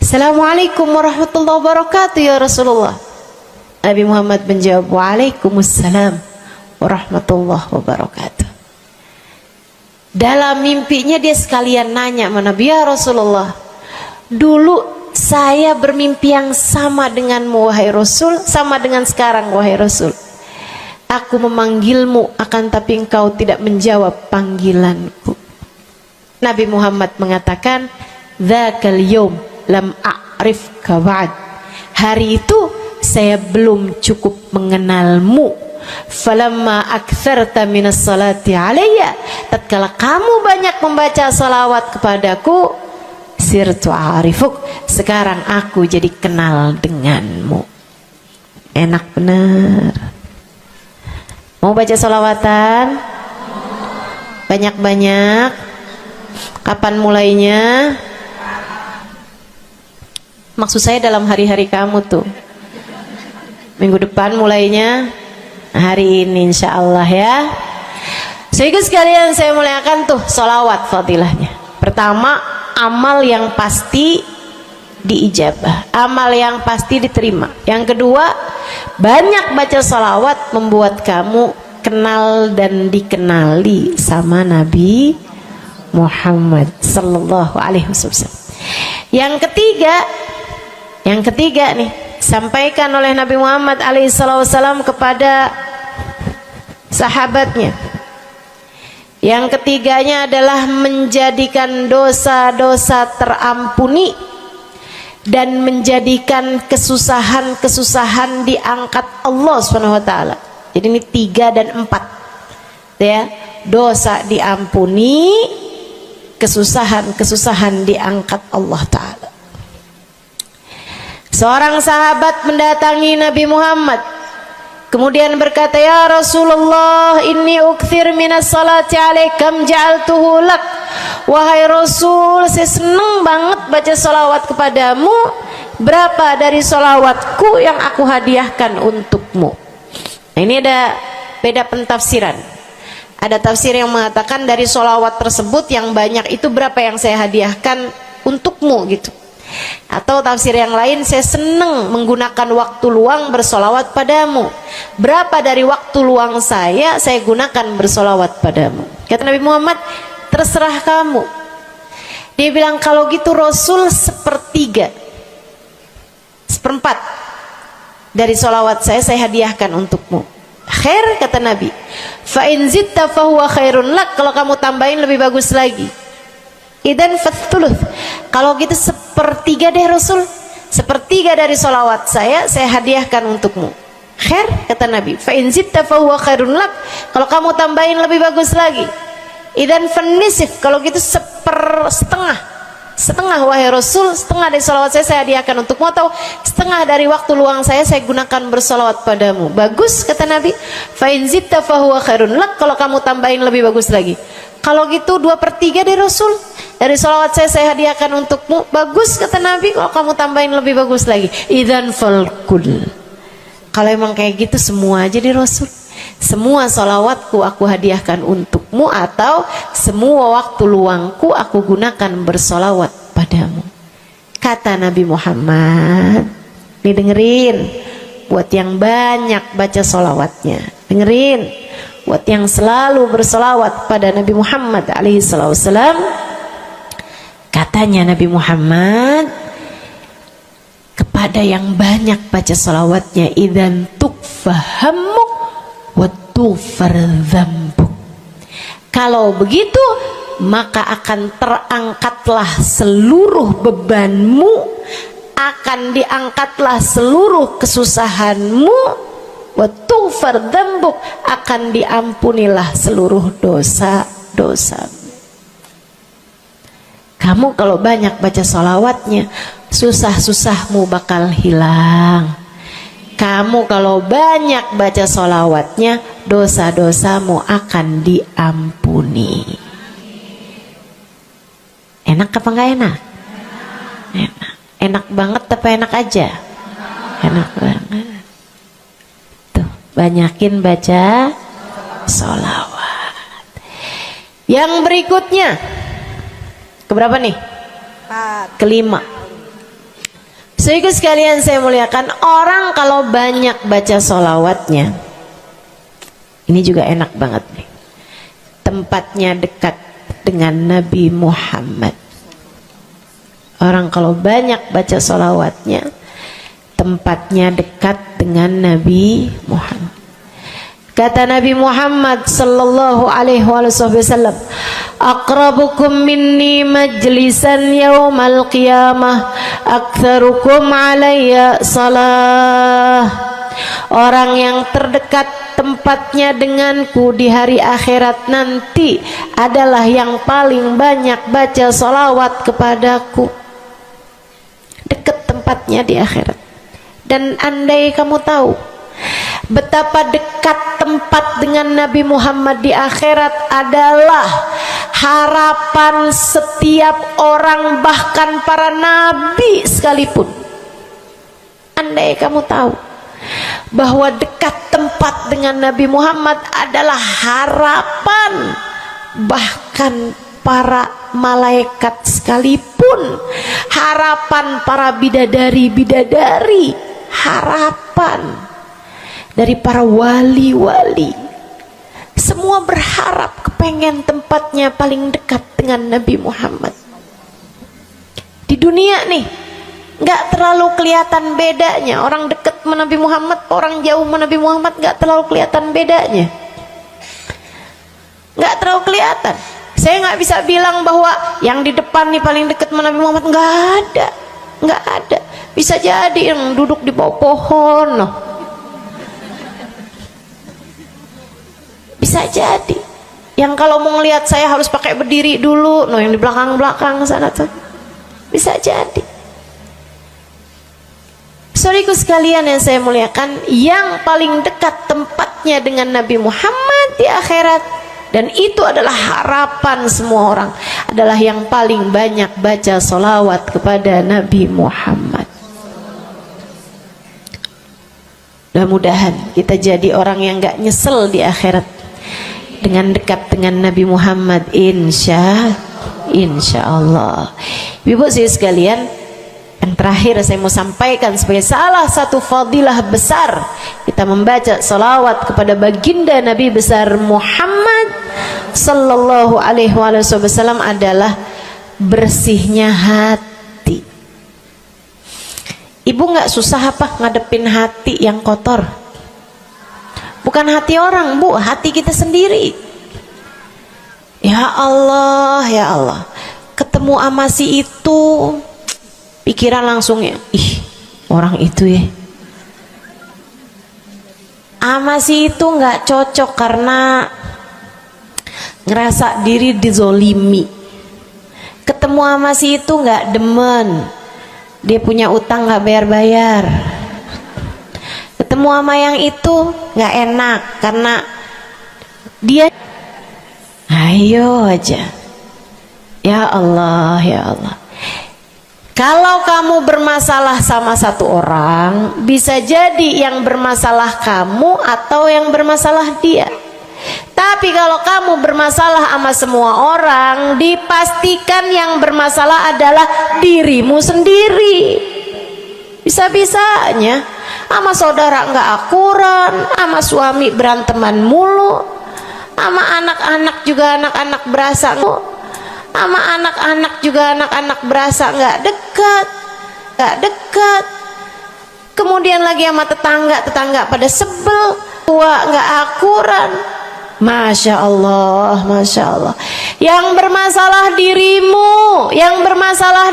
"Assalamualaikum warahmatullahi wabarakatuh ya Rasulullah." Nabi Muhammad menjawab, "Waalaikumsalam warahmatullahi wabarakatuh." Dalam mimpinya dia sekalian nanya sama Nabi, "Ya Rasulullah, dulu saya bermimpi yang sama denganmu wahai Rasul, sama dengan sekarang wahai Rasul. Aku memanggilmu akan tapi engkau tidak menjawab panggilanku." Nabi Muhammad mengatakan, "Dzakal yaum lam a'rifka ba'd." Hari itu saya belum cukup mengenalmu. Falamma aktsarta minas salati alayya, tatkala kamu banyak membaca salawat kepadaku, sirtu arifuk, sekarang aku jadi kenal denganmu. Enak bener. Mau baca salawatan? Banyak-banyak. Kapan mulainya? Maksud saya dalam hari-hari kamu tuh. Minggu depan mulainya, hari ini insya Allah ya. Sehingga sekalian saya muliakan tuh salawat fadilahnya. Pertama, amal yang pasti diijabah, amal yang pasti diterima. Yang kedua, banyak baca salawat membuat kamu kenal dan dikenali sama Nabi Muhammad sallallahu alaihi wasallam. Yang ketiga nih, sampaikan oleh Nabi Muhammad alaihi wasallam kepada sahabatnya. Yang ketiganya adalah menjadikan dosa-dosa terampuni dan menjadikan kesusahan-kesusahan diangkat Allah Subhanahu wa taala. Jadi ini 3 dan 4. Ya, dosa diampuni, kesusahan-kesusahan diangkat Allah taala. Seorang sahabat mendatangi Nabi Muhammad, kemudian berkata, "Ya Rasulullah, inni ukthir minas salati alaikam ja'altuhu lak." Wahai Rasul, saya senang banget baca salawat kepadamu. Berapa dari salawatku yang aku hadiahkan untukmu? Nah, ini ada beda pentafsiran. Ada tafsir yang mengatakan dari salawat tersebut yang banyak itu berapa yang saya hadiahkan untukmu gitu. Atau tafsir yang lain, saya senang menggunakan waktu luang bersolawat padamu. Berapa dari waktu luang saya gunakan bersolawat padamu? Kata Nabi Muhammad, terserah kamu. Dia bilang, kalau gitu Rasul 1/3, 1/4 dari solawat saya hadiahkan untukmu. Khair, kata Nabi. Fa in zitta fahuwa khairun lak, kalau kamu tambahin lebih bagus lagi. Idan fathuluth, kalau gitu 1/3 deh Rasul, 1/3 dari solawat saya hadiahkan untukmu. Khair, kata Nabi. Fa in zitta fahuwa khairun lak, kalau kamu tambahin lebih bagus lagi. Idan fanisif, kalau gitu 1/2 wahai Rasul, 1/2 dari solawat saya hadiahkan untukmu, atau 1/2 dari waktu luang saya gunakan bersolawat padamu. Bagus, kata Nabi. Fa in zitta fahuwa khairun lak, kalau kamu tambahin lebih bagus lagi. Kalau gitu 2/3 dari Rasul, dari salawat saya hadiahkan untukmu. Bagus, kata Nabi, kalau kamu tambahin lebih bagus lagi. Idzan falkul, kalau emang kayak gitu semua aja di Rasul. Semua salawatku aku hadiahkan untukmu, atau semua waktu luangku aku gunakan bersolawat padamu. Kata Nabi Muhammad, nih dengerin, buat yang banyak baca solawatnya, dengerin, buat yang selalu bersolawat pada Nabi Muhammad alaihi wasallam. Katanya Nabi Muhammad kepada yang banyak baca solawatnya, idzan tukfahamu wa tughfar dzambuk, kalau begitu maka akan terangkatlah seluruh bebanmu, akan diangkatlah seluruh kesusahanmu, wa tughfar dzambuk, akan diampunilah seluruh dosa-dosamu. Kamu kalau banyak baca salawatnya, susah-susahmu bakal hilang. Kamu kalau banyak baca salawatnya, dosa-dosamu akan diampuni. Enak apa enggak enak? Enak. Enak banget apa enak aja? Enak banget. Tuh, banyakin baca sholawat. Yang berikutnya, keberapa nih? 4. Kelima. Saudaraku sekalian saya muliakan, orang kalau banyak baca sholawatnya, ini juga enak banget nih. Tempatnya dekat dengan Nabi Muhammad. Orang kalau banyak baca sholawatnya, tempatnya dekat dengan Nabi Muhammad. Kata Nabi Muhammad sallallahu alaihi wasallam, aqrabukum minni majlisan yaumal qiyamah aktsarukum alayya salah. Orang yang terdekat tempatnya denganku di hari akhirat nanti adalah yang paling banyak baca sholawat kepadaku. Dekat tempatnya di akhirat. Dan andai kamu tahu betapa dekat tempat dengan Nabi Muhammad di akhirat adalah harapan setiap orang, bahkan para nabi sekalipun. Andai kamu tahu bahwa dekat tempat dengan Nabi Muhammad adalah harapan bahkan para malaikat sekalipun, harapan para bidadari-bidadari, harapan dari para wali-wali, semua berharap kepengen tempatnya paling dekat dengan Nabi Muhammad. Di dunia nih nggak terlalu kelihatan bedanya, orang dekat sama Nabi Muhammad, orang jauh sama Nabi Muhammad nggak terlalu kelihatan bedanya, nggak terlalu kelihatan. Saya nggak bisa bilang bahwa yang di depan nih paling dekat sama Nabi Muhammad, nggak ada. Bisa jadi yang duduk di bawah pohon loh. Bisa jadi yang kalau mau ngelihat saya harus pakai berdiri dulu, no, yang di belakang sana tuh. Bisa jadi. Saudaraku sekalian yang saya muliakan, yang paling dekat tempatnya dengan Nabi Muhammad di akhirat, dan itu adalah harapan semua orang, adalah yang paling banyak baca sholawat kepada Nabi Muhammad. Mudah-mudahan kita jadi orang yang gak nyesel di akhirat dengan dekat dengan Nabi Muhammad, insya Allah. Ibu saya sekalian, yang terakhir saya mau sampaikan sebagai salah satu fadilah besar kita membaca salawat kepada baginda Nabi besar Muhammad sallallahu alaihi wasallam adalah bersihnya hati. Ibu nggak susah apa ngadepin hati yang kotor? Bukan hati orang, Bu, hati kita sendiri. Ya Allah, ya Allah, ketemu sama si itu, pikiran langsungnya, ih, orang itu ya, sama si itu nggak cocok karena ngerasa diri dizolimi. Ketemu sama si itu nggak demen, dia punya utang nggak bayar-bayar. Ketemu sama yang itu nggak enak karena dia, ayo aja. Ya Allah, ya Allah. Kalau kamu bermasalah sama satu orang, bisa jadi yang bermasalah kamu atau yang bermasalah dia. Tapi kalau kamu bermasalah sama semua orang, dipastikan yang bermasalah adalah dirimu sendiri. Bisa-bisanya sama saudara nggak akuran, sama suami beranteman mulu, sama anak-anak juga anak-anak berasa, sama anak-anak juga anak-anak berasa nggak dekat. Kemudian lagi sama tetangga pada sebel, tua nggak akuran. Masya Allah, Masya Allah. Yang bermasalah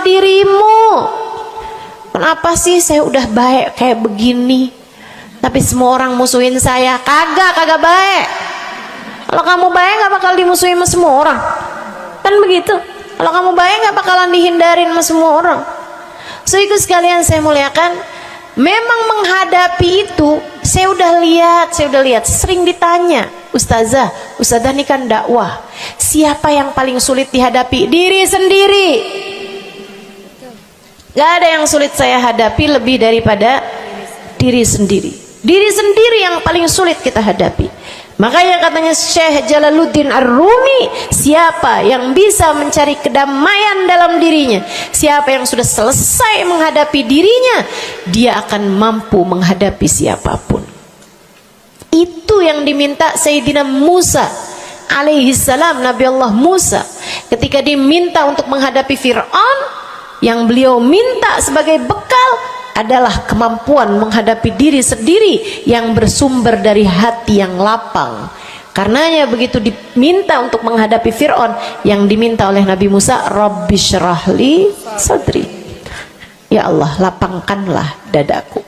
dirimu. Kenapa sih saya udah baik kayak begini, tapi semua orang musuhin saya? Kagak baik. Kalau kamu baik nggak bakal dimusuhin sama semua orang, kan begitu? Kalau kamu baik nggak bakalan dihindarin sama semua orang. Saudaraku sekalian saya muliakan, memang menghadapi itu saya udah lihat, sering ditanya, Ustazah ini kan dakwah, siapa yang paling sulit dihadapi? Diri sendiri. Gak ada yang sulit saya hadapi lebih daripada diri sendiri. Diri sendiri yang paling sulit kita hadapi. Makanya katanya Syekh Jalaluddin Ar-Rumi, siapa yang bisa mencari kedamaian dalam dirinya, siapa yang sudah selesai menghadapi dirinya, dia akan mampu menghadapi siapapun. Itu yang diminta Sayyidina Musa alaihi salam, Nabi Allah Musa, ketika diminta untuk menghadapi Fir'aun, yang beliau minta sebagai bekal adalah kemampuan menghadapi diri sendiri yang bersumber dari hati yang lapang. Karenanya begitu diminta untuk menghadapi Fir'aun, yang diminta oleh Nabi Musa, Rabbi syrahli sadri, ya Allah lapangkanlah dadaku,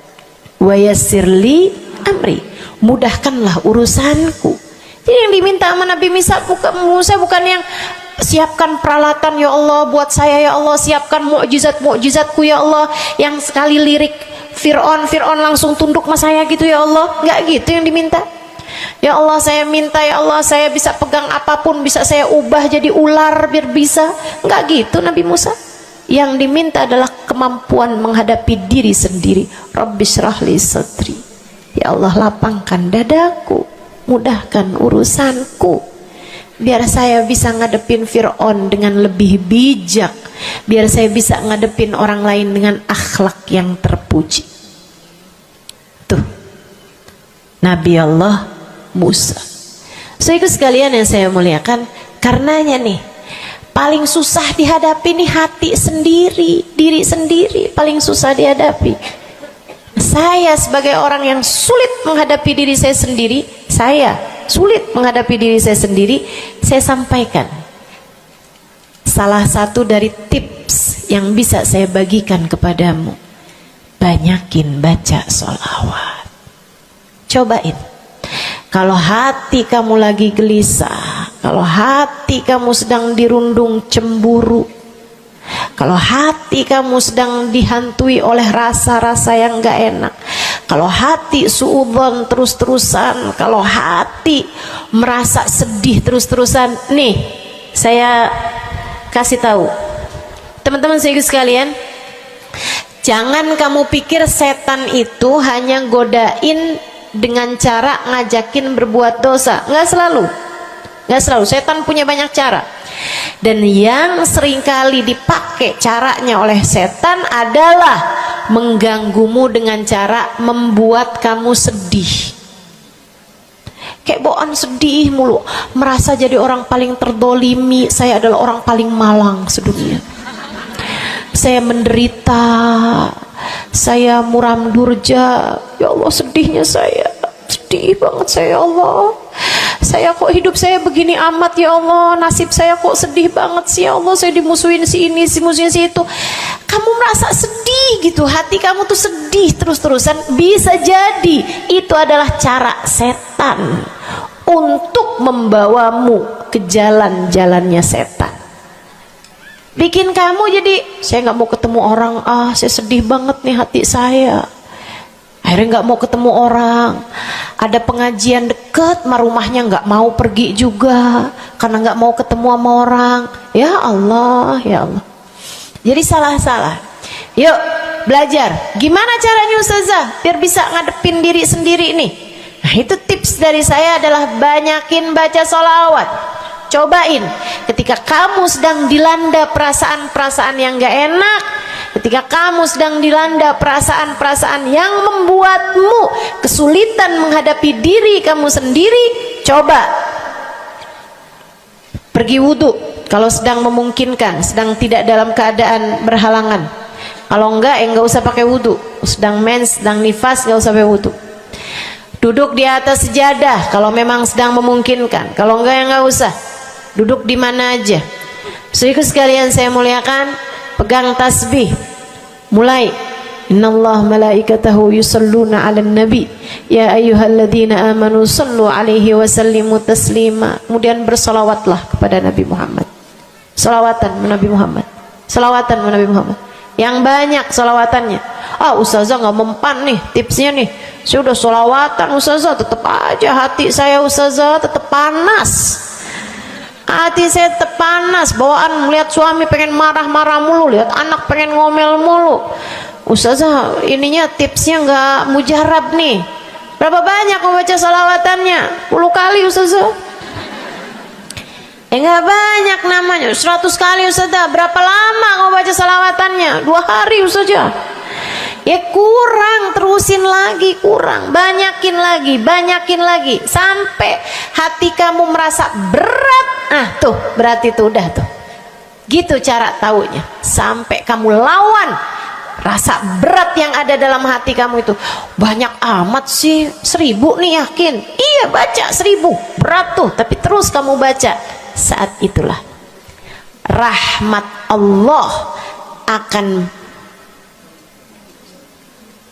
wa yassirli amri, mudahkanlah urusanku. Jadi yang diminta sama Nabi Musa bukan yang siapkan peralatan ya Allah buat saya, ya Allah siapkan mukjizat-mukjizatku ya Allah, yang sekali lirik Fir'aun langsung tunduk sama saya gitu ya Allah. Enggak gitu yang diminta. Ya Allah saya minta, ya Allah saya bisa pegang apapun, bisa saya ubah jadi ular biar bisa. Enggak gitu Nabi Musa. Yang diminta adalah kemampuan menghadapi diri sendiri. Rabbi syrahli sadri, ya Allah lapangkan dadaku, mudahkan urusanku, biar saya bisa ngadepin Fir'aun dengan lebih bijak, biar saya bisa ngadepin orang lain dengan akhlak yang terpuji. Tuh Nabi Allah Musa. So itu sekalian yang saya muliakan, karenanya nih paling susah dihadapi nih hati sendiri, diri sendiri paling susah dihadapi. Saya sebagai orang yang sulit menghadapi diri saya sendiri, saya sampaikan salah satu dari tips yang bisa saya bagikan kepadamu: banyakin baca sholawat. Cobain. Kalau hati kamu lagi gelisah, kalau hati kamu sedang dirundung cemburu, kalau hati kamu sedang dihantui oleh rasa-rasa yang gak enak, kalau hati suudzon terus-terusan, kalau hati merasa sedih terus-terusan, nih saya kasih tahu teman-teman saya sekalian, jangan kamu pikir setan itu hanya godain dengan cara ngajakin berbuat dosa. Nggak selalu. Setan punya banyak cara. Dan yang seringkali dipakai caranya oleh setan adalah mengganggumu dengan cara membuat kamu sedih. Kayak bawaan sedih mulu, merasa jadi orang paling terdolimi. Saya adalah orang paling malang sedunia. Saya menderita, saya muram durja, ya Allah sedihnya saya, sedih banget saya ya Allah. Saya kok hidup saya begini amat ya Allah, nasib saya kok sedih banget sih ya Allah, saya dimusuhin si ini, si musuhin si itu. Kamu merasa sedih gitu, hati kamu tuh sedih terus-terusan, bisa jadi itu adalah cara setan untuk membawamu ke jalan-jalannya setan. Bikin kamu jadi, saya nggak mau ketemu orang, saya sedih banget nih hati saya. Akhirnya nggak mau ketemu orang. Ada pengajian deket, rumahnya nggak mau pergi juga karena nggak mau ketemu sama orang. Ya Allah, ya Allah. Jadi salah-salah. Yuk belajar. Gimana caranya Ustazah biar bisa ngadepin diri sendiri nih? Nah itu tips dari saya adalah banyakin baca sholawat. Cobain ketika kamu sedang dilanda perasaan-perasaan yang gak enak, ketika kamu sedang dilanda perasaan-perasaan yang membuatmu kesulitan menghadapi diri kamu sendiri, coba pergi wudhu kalau sedang memungkinkan, sedang tidak dalam keadaan berhalangan. Kalau enggak enggak usah pakai wudhu, sedang mens, sedang nifas enggak usah pakai wudhu. Duduk di atas sejadah kalau memang sedang memungkinkan, kalau enggak ya enggak usah. Duduk di mana aja. Saudaraku sekalian saya muliakan, pegang tasbih. Mulai. Innallaha malaikatahu yusalluna 'alan nabi ya ayyuhalladzina amanu sallu 'alaihi wa sallimu taslima. Kemudian berselawatlah kepada Nabi Muhammad. Selawatan Nabi Muhammad. Selawatan Nabi Muhammad. Yang banyak selawatannya. Ustazah nggak mempan nih tipsnya nih. Saya udah selawatan Ustazah, tetap aja hati saya Ustazah tetap panas. Hati saya tetap panas, bawaan melihat suami pengen marah-marah mulu, lihat anak pengen ngomel mulu. Ustazah, ininya tipsnya nggak mujarab nih. Berapa banyak membaca salawatannya? 10 kali Ustazah. Nggak banyak namanya, 100 kali Ustazah. Berapa lama kamu baca salawatannya? 2 hari Ustazah. Ya kurang, terusin lagi, kurang, banyakin lagi sampai hati kamu merasa berat. Tuh berarti tuh udah tuh. Gitu cara taunya. Sampai kamu lawan rasa berat yang ada dalam hati kamu itu. Banyak amat sih, 1000 nih yakin. Iya baca 1000, berat tuh, tapi terus kamu baca. Saat itulah rahmat Allah akan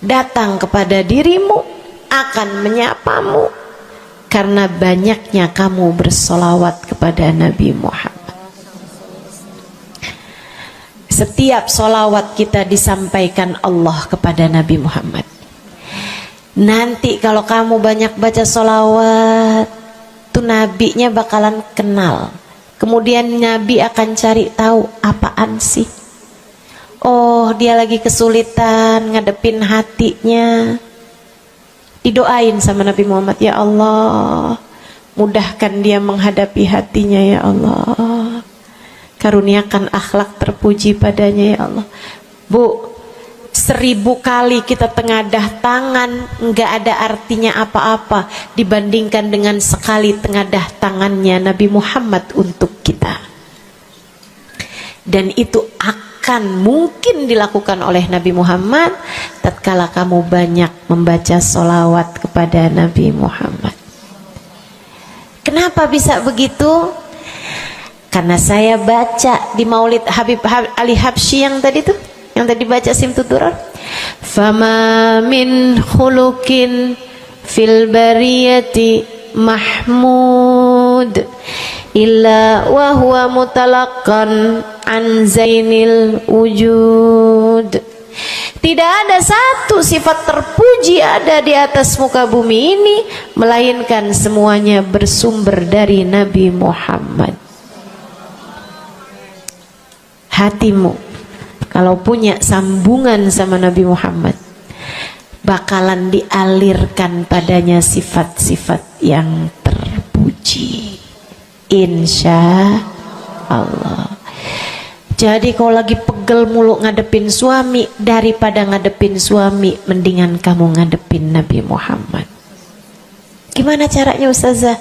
datang kepada dirimu, akan menyapamu karena banyaknya kamu bersolawat kepada Nabi Muhammad. Setiap solawat kita disampaikan Allah kepada Nabi Muhammad. Nanti kalau kamu banyak baca solawat, tuh nabinya bakalan kenal. Kemudian Nabi akan cari tahu apaan sih. Oh, dia lagi kesulitan ngadepin hatinya. Didoain sama Nabi Muhammad, ya Allah, mudahkan dia menghadapi hatinya ya Allah. Karuniakan akhlak terpuji padanya ya Allah. Bu, 1000 kali kita tengadah tangan nggak ada artinya apa-apa dibandingkan dengan sekali tengadah tangannya Nabi Muhammad untuk kita. Dan itu akan mungkin dilakukan oleh Nabi Muhammad tatkala kamu banyak membaca sholawat kepada Nabi Muhammad. Kenapa bisa begitu? Karena saya baca di Maulid Habib Ali Habsyi yang tadi tuh, yang tadi baca Simtuturar. Fama min khuluqin fil bariyati mahmud illa wa huwa mutalaqqan an zainil wujud. Tidak ada satu sifat terpuji ada di atas muka bumi ini melainkan semuanya bersumber dari Nabi Muhammad. Hatimu kalau punya sambungan sama Nabi Muhammad bakalan dialirkan padanya sifat-sifat yang terpuji, insya Allah. Jadi kalau lagi pegel mulu ngadepin suami, daripada ngadepin suami mendingan kamu ngadepin Nabi Muhammad. Gimana caranya Ustazah?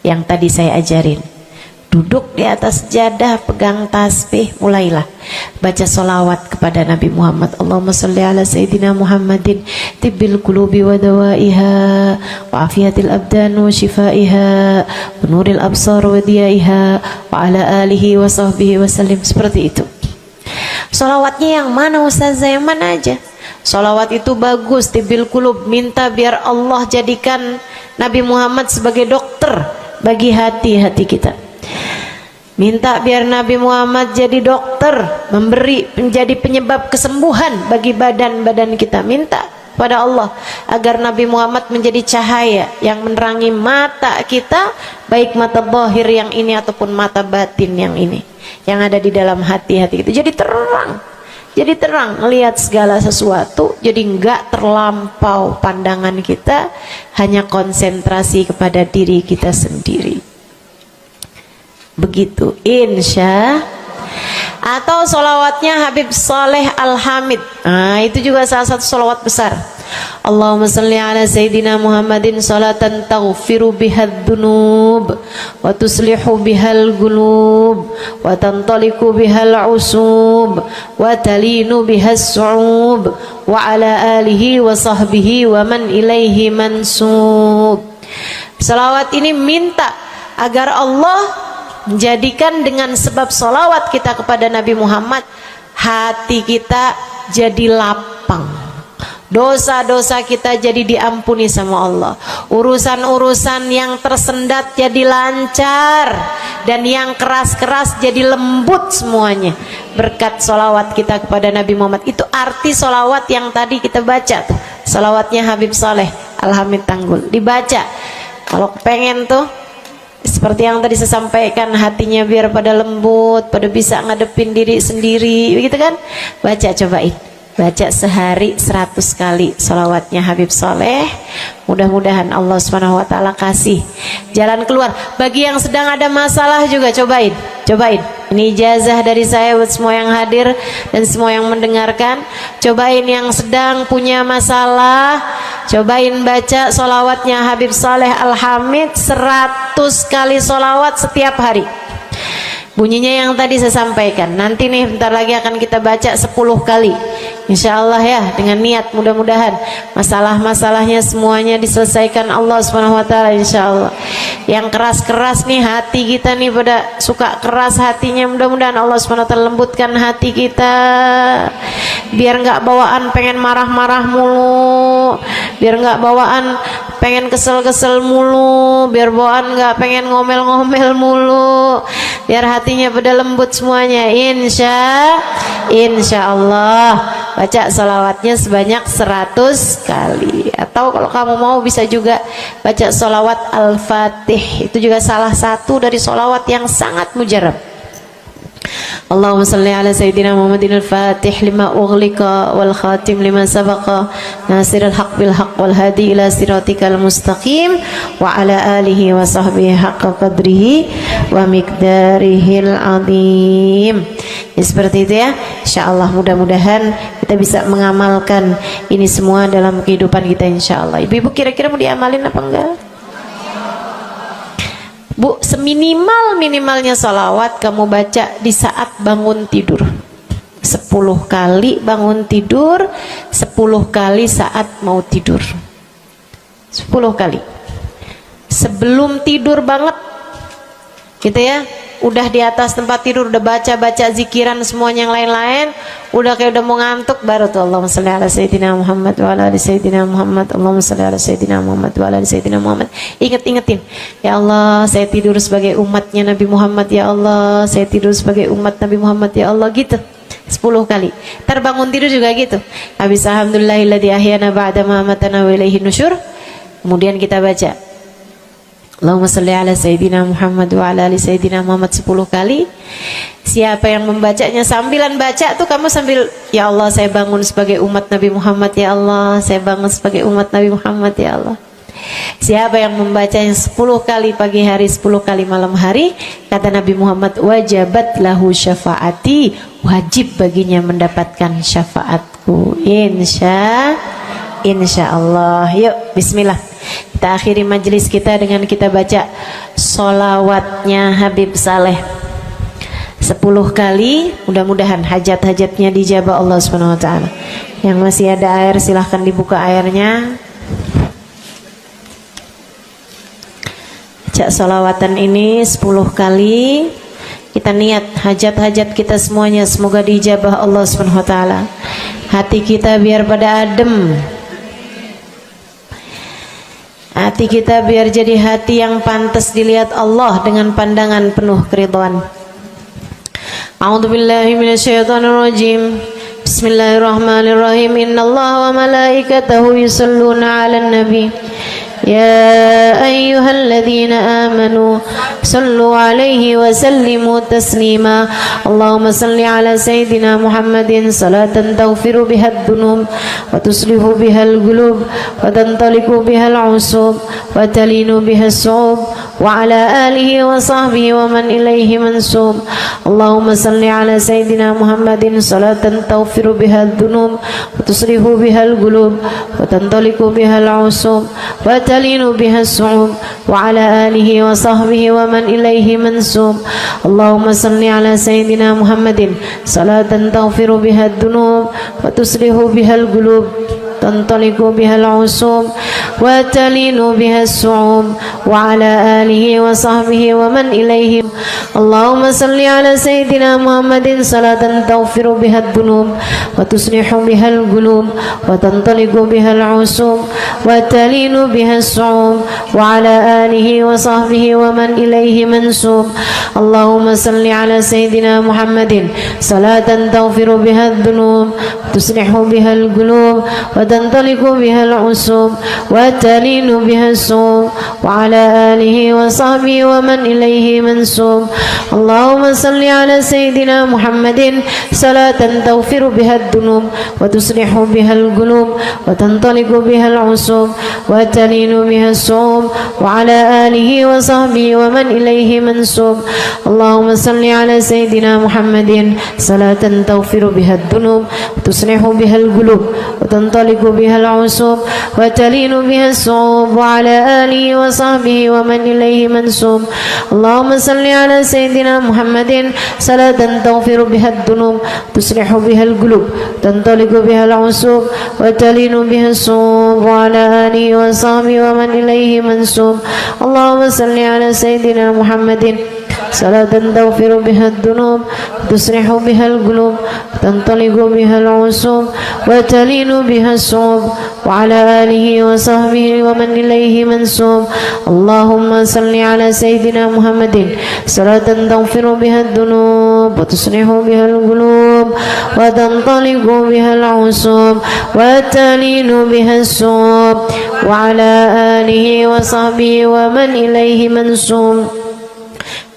Yang tadi saya ajarin. Duduk di atas jadah, pegang tasbih, mulailah baca solawat kepada Nabi Muhammad. Allahumma salli ala Sayyidina Muhammadin tibbil qulubi wa dawaiha wa afiyatil abdan wa shifaiha wa nuril absar wa diyaiha wa ala alihi wa sahbihi wa sallim. Seperti itu. Solawatnya yang mana Ustazah? Yang mana aja? Solawat itu bagus, tibbil qulub, minta biar Allah jadikan Nabi Muhammad sebagai dokter bagi hati-hati kita. Minta biar Nabi Muhammad jadi dokter, menjadi penyebab kesembuhan bagi badan-badan kita. Minta pada Allah agar Nabi Muhammad menjadi cahaya yang menerangi mata kita, baik mata zahir yang ini ataupun mata batin yang ini, yang ada di dalam hati-hati kita. Jadi terang melihat segala sesuatu, jadi enggak terlampau pandangan kita, hanya konsentrasi kepada diri kita sendiri. Begitu, insya. Atau solawatnya Habib Saleh Al-Hamid, itu juga salah satu solawat besar. Allahumma salli ala Sayyidina Muhammadin salatan taghfiru bihad dunub wa tuslihu bihal gulub wa tantaliku bihal usub wa talinu bihas su'ub wa ala alihi wa sahbihi wa man ilaihi mansub. Salawat ini minta agar Allah menjadikan dengan sebab solawat kita kepada Nabi Muhammad, hati kita jadi lapang, dosa-dosa kita jadi diampuni sama Allah, urusan-urusan yang tersendat jadi lancar, dan yang keras-keras jadi lembut semuanya berkat solawat kita kepada Nabi Muhammad. Itu arti solawat yang tadi kita baca tuh, solawatnya Habib Saleh Al-Hamid Tanggul. Dibaca kalau pengen tuh seperti yang tadi saya sampaikan, hatinya biar pada lembut, pada bisa ngadepin diri sendiri, begitu kan? Baca, cobain. baca sehari 100 kali sholawatnya Habib Soleh. Mudah-mudahan Allah SWT kasih jalan keluar. Bagi yang sedang ada masalah juga cobain. Ini ijazah dari saya buat semua yang hadir dan semua yang mendengarkan. Cobain yang sedang punya masalah, cobain baca sholawatnya Habib Soleh Al-Hamid 100 kali sholawat setiap hari. Bunyinya yang tadi saya sampaikan. Nanti nih bentar lagi akan kita baca 10 kali, insya Allah ya, dengan niat mudah-mudahan masalah-masalahnya semuanya diselesaikan Allah SWT, insya Allah. Yang keras-keras nih hati kita nih, pada suka keras hatinya, mudah-mudahan Allah SWT lembutkan hati kita, biar nggak bawaan pengen marah-marah mulu, biar nggak bawaan pengen kesel-kesel mulu, biar bawaan nggak pengen ngomel-ngomel mulu, biar hatinya pada lembut semuanya, insya Allah. Baca sholawatnya sebanyak 100 kali. Atau kalau kamu mau bisa juga baca sholawat Al-Fatih, itu juga salah satu dari sholawat yang sangat mujarab. Allahumma salli ala Sayyidina Muhammadin al-Fatih lima ughliqa wal khatim lima sabaqa nasirul haq bil haq wal hadi ila siratikal mustaqim wa ala alihi wa sahbihi haqqa qadrihi wa miqdarihil azim. Ya, seperti itu ya, insyaallah. Mudah-mudahan kita bisa mengamalkan ini semua dalam kehidupan kita, insyaallah. Ibu-ibu kira-kira mau diamalin apa enggak? Bu, seminimal-minimalnya sholawat kamu baca di saat bangun tidur 10 kali bangun tidur, 10 kali saat mau tidur, 10 kali sebelum tidur banget gitu ya. Udah di atas tempat tidur udah baca-baca zikiran semuanya yang lain-lain, udah kayak udah mau ngantuk, baru tuh Allahumma shalli ala Sayyidina Muhammad wa ala ali Sayyidina Muhammad, Allahumma shalli ala Sayyidina Muhammad wa ala ali Sayyidina Muhammad. Ingetin, ya Allah saya tidur sebagai umatnya Nabi Muhammad, ya Allah saya tidur sebagai umat Nabi Muhammad, ya Allah, gitu 10 kali. Terbangun tidur juga gitu. Habis alhamdulillahilladzi ahyana ba'da ma amatana wa ilaihin nusyur, kemudian kita baca Allahumma salli ala Sayyidina Muhammad wa ala ali Sayyidina Muhammad 10 kali. Siapa yang membacanya sambilan baca tuh kamu sambil, ya Allah saya bangun sebagai umat Nabi Muhammad, ya Allah saya bangun sebagai umat Nabi Muhammad, ya Allah. Siapa yang membacanya 10 kali pagi hari, 10 kali malam hari, kata Nabi Muhammad, wajabat lahu syafaati, wajib baginya mendapatkan syafaatku, insya Allah. Yuk bismillah, kita akhiri majelis kita dengan kita baca sholawatnya Habib Saleh 10 kali. Mudah-mudahan hajat-hajatnya dijabah Allah SWT. Yang masih ada air silahkan dibuka airnya. Baca sholawatan ini 10 kali. Kita niat hajat-hajat kita semuanya semoga dijabah Allah SWT. Hati kita biar pada adem, hati kita biar jadi hati yang pantas dilihat Allah dengan pandangan penuh keridhaan. A'udzubillahi minasyaitonirrajim. Bismillahirrahmanirrahim. Innallaha wa malaikatahu yusholluna 'alan nabi. Ya ayyuhalladzina amanu sallu 'alaihi wa sallimu taslima. Allahumma salli 'ala sayyidina Muhammadin salatan taghfiru biha ad-dunub wa tuslihu biha al-qulub wa tantaliqu biha al-'usub wa talinu biha as-su'ub wa 'ala alihi wa sahbihi wa man ilaihi mansub. Allahumma salli 'ala sayyidina Muhammadin salatan taghfiru biha ad-dunub wa tuslihu biha al-qulub wa tantaliqu biha al-'usub wa talinu biha as-su'ub wa 'ala alihi wa sahbihi wa man ilaihi mansub. Allahumma salli 'ala sayyidina Muhammadin salatan taghfiru biha ad-dunub wa tuslihu biha al-qulub tantaliqu biha al-'usub wa talinu biha as-su'ub wa 'ala alihi wa sahbihi wa man ilaihi. Allahumma salli 'ala sayyidina Muhammadin salatan taghfiru biha ad-dunub wa tuslihu biha al-qulub wa tantaliqu biha al-'usub wa talinu biha as-su'ub wa 'ala alihi wa sahbihi wa man ilaihi mansub. Allahumma salli 'ala sayyidina Muhammadin salatan taghfiru biha ad-dunub wa tuslihu biha al-qulub wa وتنطلق بها العصوب وتلين بها الصوم وعلى آله وصحبه ومن إليه منسوب. اللهم صل على سيدنا محمد صلاة تغفر بها الذنوب وتصلح بها القلوب وتنطلق بها العصوب وتلين بها الصوم وعلى آله وصحبه ومن إليه منسوب. اللهم صل على سيدنا محمد صلاة تغفر بها الذنوب وتصلح بها القلوب وتنطلق بها العصوب وتلين بها الصوم وعلى آله وصحبه ومن إليه منسوب. اللهم صل على سيدنا محمد صلاة تغفر بها الذنوب تصلح بها القلوب تنطلق بها العصوب وتلين بها الصوم وعلى آله وصحبه ومن إليه منسوب. اللهم صل على سيدنا محمد صلاة تغفر بها الذنوب تصلح بها القلوب تنطلق بها العصوب وتلين بها الصوب وعلى آله وصحبه ومن إليه منسوب. اللهم صل على سيدنا محمد صلاة تغفر بها الذنوب وتصلح بها القلوب وتنطلق بها العصوب وتلين بها الصوب وعلى آله وصحبه ومن إليه منسوب.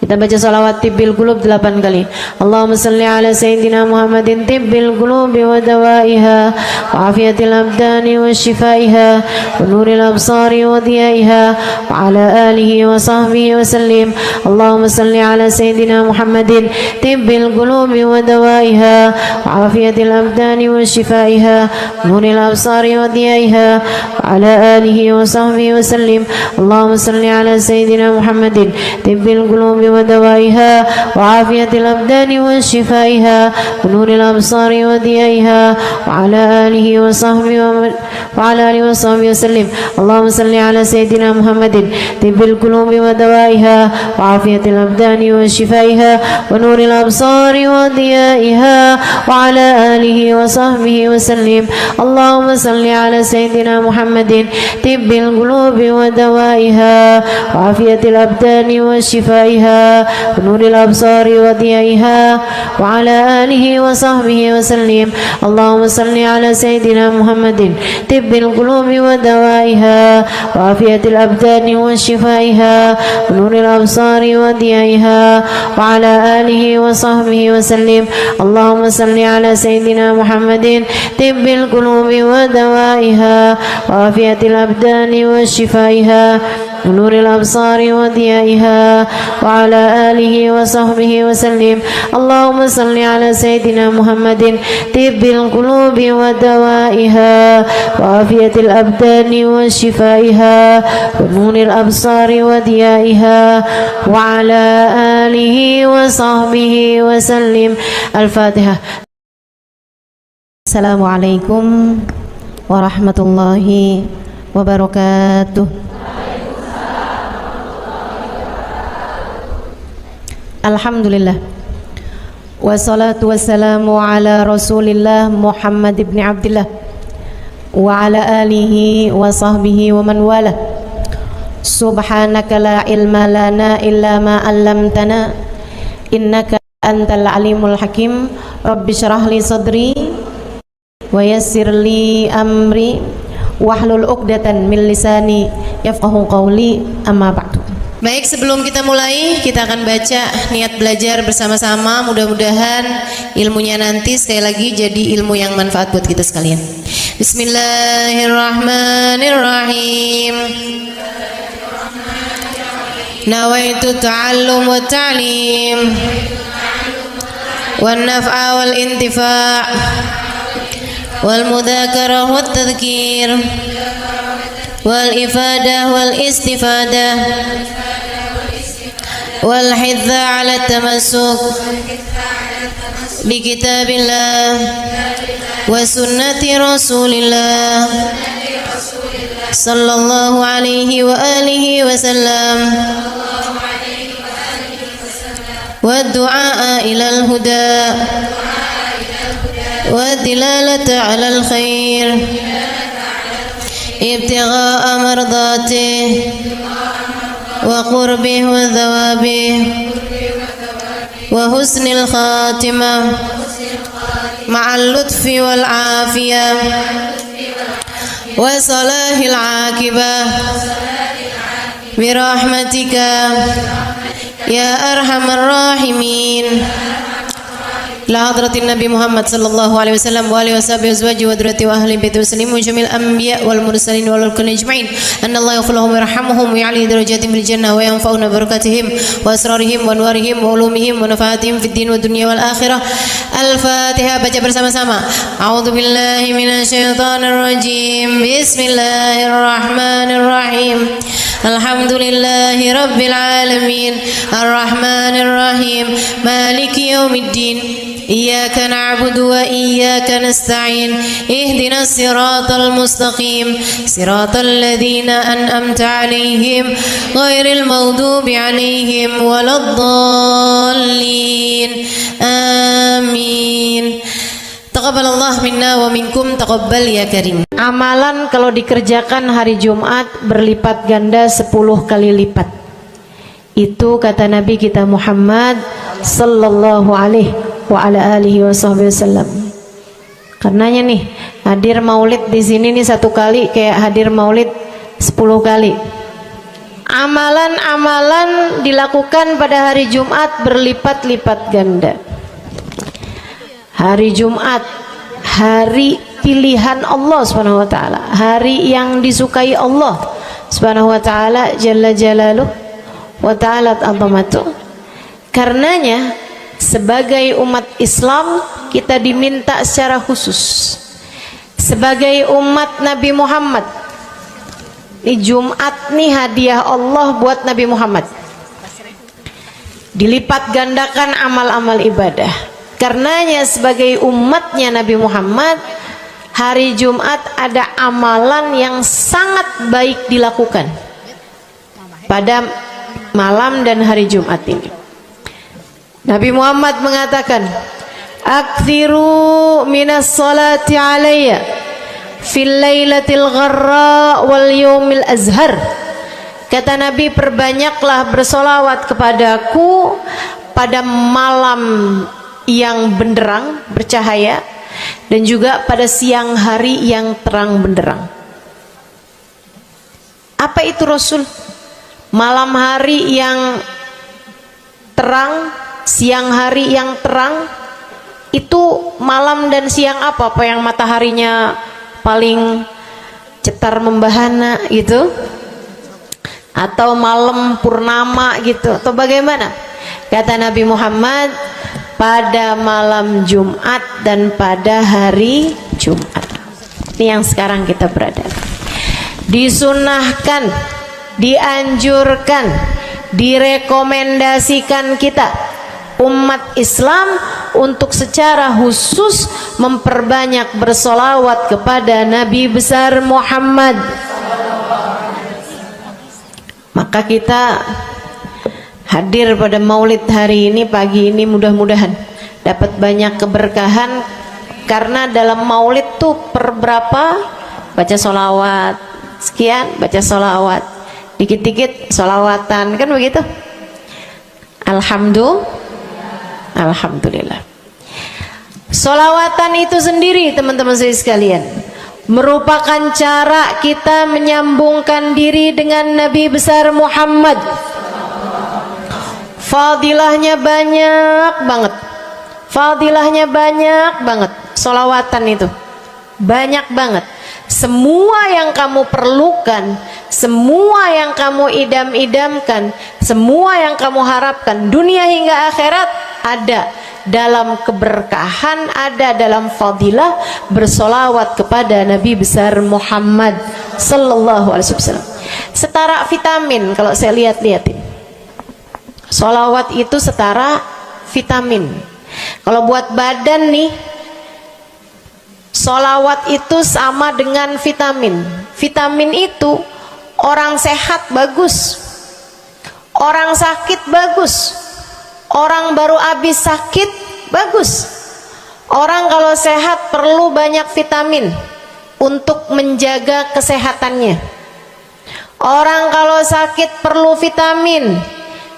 Kita baca salawat tibbil qulub 8 kali. Allahumma salli ala sayyidina Muhammadin tibbil qulubi wa dawaiha wa afiyatil abdani wa shifaiha wa nuril absari wa diyaiha wa ala alihi wa sahbihi wa sallim. Allahumma salli ala sayyidina Muhammadin tibbil qulubi wa dawaiha wa afiyatil abdani wa shifaiha wa nuril absari wa diyaiha wa ala alihi wa sahbihi wa sallim. Allahumma salli ala sayyidina Muhammadin tibbil qulubi ودوائها وعافية الأبدان وشفائها ونور الأبصار وضيائها وعلى آله وصحبه وسلم. اللهم صل على سيدنا محمد طب القلوب ودوائها وعافية الأبدان وشفائها ونور الأبصار وضيائها وعلى آله وصحبه وسلم. اللهم صل على سيدنا محمد طب القلوب ودوائها وعافية الأبدان وشفائها ونور الأبصار وضيائها وعلى آله وصحبه وسلم. اللهم صل على سيدنا محمد طب القلوب ودوائها وعافية الأبدان وشفائها ونور الأبصار وضيائها وعلى آله وصحبه وسلم. اللهم صل على سيدنا محمد طب القلوب ودوائها وعافية الأبدان وشفائها ونور الأبصار وضيائها وعلى آله وصحبه وسلم. اللهم صل على سيدنا محمد طب القلوب ودوائها وعافية الأبدان وشفائها ونور الأبصار وضيائها وعلى آله وصحبه وسلم. الفاتحة. السلام عليكم ورحمة الله وبركاته. Alhamdulillah wassalatu wassalamu ala rasulillah Muhammad ibn Abdillah wa ala alihi wa sahbihi wa man wala. Subhanaka la ilma lana illa ma 'allamtana innaka antal alimul hakim. Rabbi syrah li sadri wa yassir li amri wahlul 'uqdatan min lisani yafqahu qawli. Amma ba'du. Baik, sebelum kita mulai, kita akan baca niat belajar bersama-sama. Mudah-mudahan ilmunya nanti sekali lagi jadi ilmu yang manfaat buat kita sekalian. Bismillahirrahmanirrahim. Nawaitu ta'allum wa ta'lim wan naf'a wal intifa' wal mudzakarah wat tadhkir wal ifadah wal istifadah wal hidza ala tamassuk bi kitabillah wa sunnati rasulillah sallallahu alaihi wa alihi wa sallam wa du'a ila al huda wa dilalata ala al khair ibtigha'a mardatihi wa qurbih wa thawabih wa husnil khatimah ma'al lutfi wal afiyah وصلاح العاقبة برحمتك يا أرحم الراحمين. إلى حضرة النبي محمد صلى الله عليه وسلم وآله وصحبه وأزواجه وذريته وأهل بيته وسلم وجميع الأنبياء والمرسلين والملائكة أجمعين أن الله يغفر لهم ويرحمهم ويعلي درجاتهم في الجنة وينفعنا ببركاتهم وأسرارهم وأنوارهم وعلومهم ونفعاتهم في الدين والدنيا والآخرة. الفاتحة. Baca bersama-sama. A'udzu billahi minasyaitonir rajim. Bismillahirrahmanirrahim. Alhamdulillahi rabbil alamin. Arrahmanir rahim. Maliki yaumiddin. إياك نعبد وإياك نستعين اهدنا الصراط المستقيم صراط الذين أنعمت عليهم غير المغضوب عليهم ولا الضالين آمين. Taqabbalallah minna wa minkum, taqabbal ya karim. Amalan kalau dikerjakan hari Jumat berlipat ganda 10 kali lipat. Itu kata Nabi kita Muhammad sallallahu alaihi wa ala alihi wasallam. Karenanya nih, hadir maulid di sini nih 1 kali kayak hadir maulid 10 kali. Amalan-amalan dilakukan pada hari Jumat berlipat-lipat ganda. Hari Jumat, hari pilihan Allah Subhanahu wa taala, hari yang disukai Allah Subhanahu wa taala jalla jalaluh wa ta'alat azamatuh. Karenanya sebagai umat Islam kita diminta secara khusus sebagai umat Nabi Muhammad, di Jumat nih hadiah Allah buat Nabi Muhammad, dilipat gandakan amal-amal ibadah. Karenanya sebagai umatnya Nabi Muhammad, hari Jumat ada amalan yang sangat baik dilakukan pada malam dan hari Jumat ini. Nabi Muhammad mengatakan, "Aktsiru minas salati alayya fil lailatil gharra wal yaumil azhar." Kata Nabi, perbanyaklah bersolawat kepadaku pada malam yang benderang, bercahaya, dan juga pada siang hari yang terang benderang. Apa itu Rasul? Malam hari yang terang, siang hari yang terang. Itu malam dan siang apa? Apa yang mataharinya paling cetar membahana gitu? Atau malam purnama gitu? Atau bagaimana? Kata Nabi Muhammad, pada malam Jumat dan pada hari Jumat. Ini yang sekarang kita berada. Disunahkan, dianjurkan, direkomendasikan kita umat Islam untuk secara khusus memperbanyak bersolawat kepada Nabi besar Muhammad. Maka kita hadir pada maulid hari ini, pagi ini, mudah-mudahan dapat banyak keberkahan. Karena dalam maulid tuh per berapa baca solawat, sekian baca solawat, dikit-dikit solawatan, kan begitu. Alhamdulillah. Solawatan itu sendiri teman-teman saya sekalian merupakan cara kita menyambungkan diri dengan Nabi besar Muhammad. Fadilahnya banyak banget, fadilahnya banyak banget. Solawatan itu banyak banget. Semua yang kamu perlukan, semua yang kamu idam-idamkan, semua yang kamu harapkan dunia hingga akhirat ada dalam keberkahan, ada dalam fadilah bersolawat kepada Nabi besar Muhammad sallallahu alaihi wasallam. Setara vitamin kalau saya lihat-lihatin. Solawat itu setara vitamin. Kalau buat badan nih, solawat itu sama dengan vitamin. Vitamin itu orang sehat bagus, orang sakit bagus, orang baru habis sakit bagus. Orang kalau sehat perlu banyak vitamin untuk menjaga kesehatannya. Orang kalau sakit perlu vitamin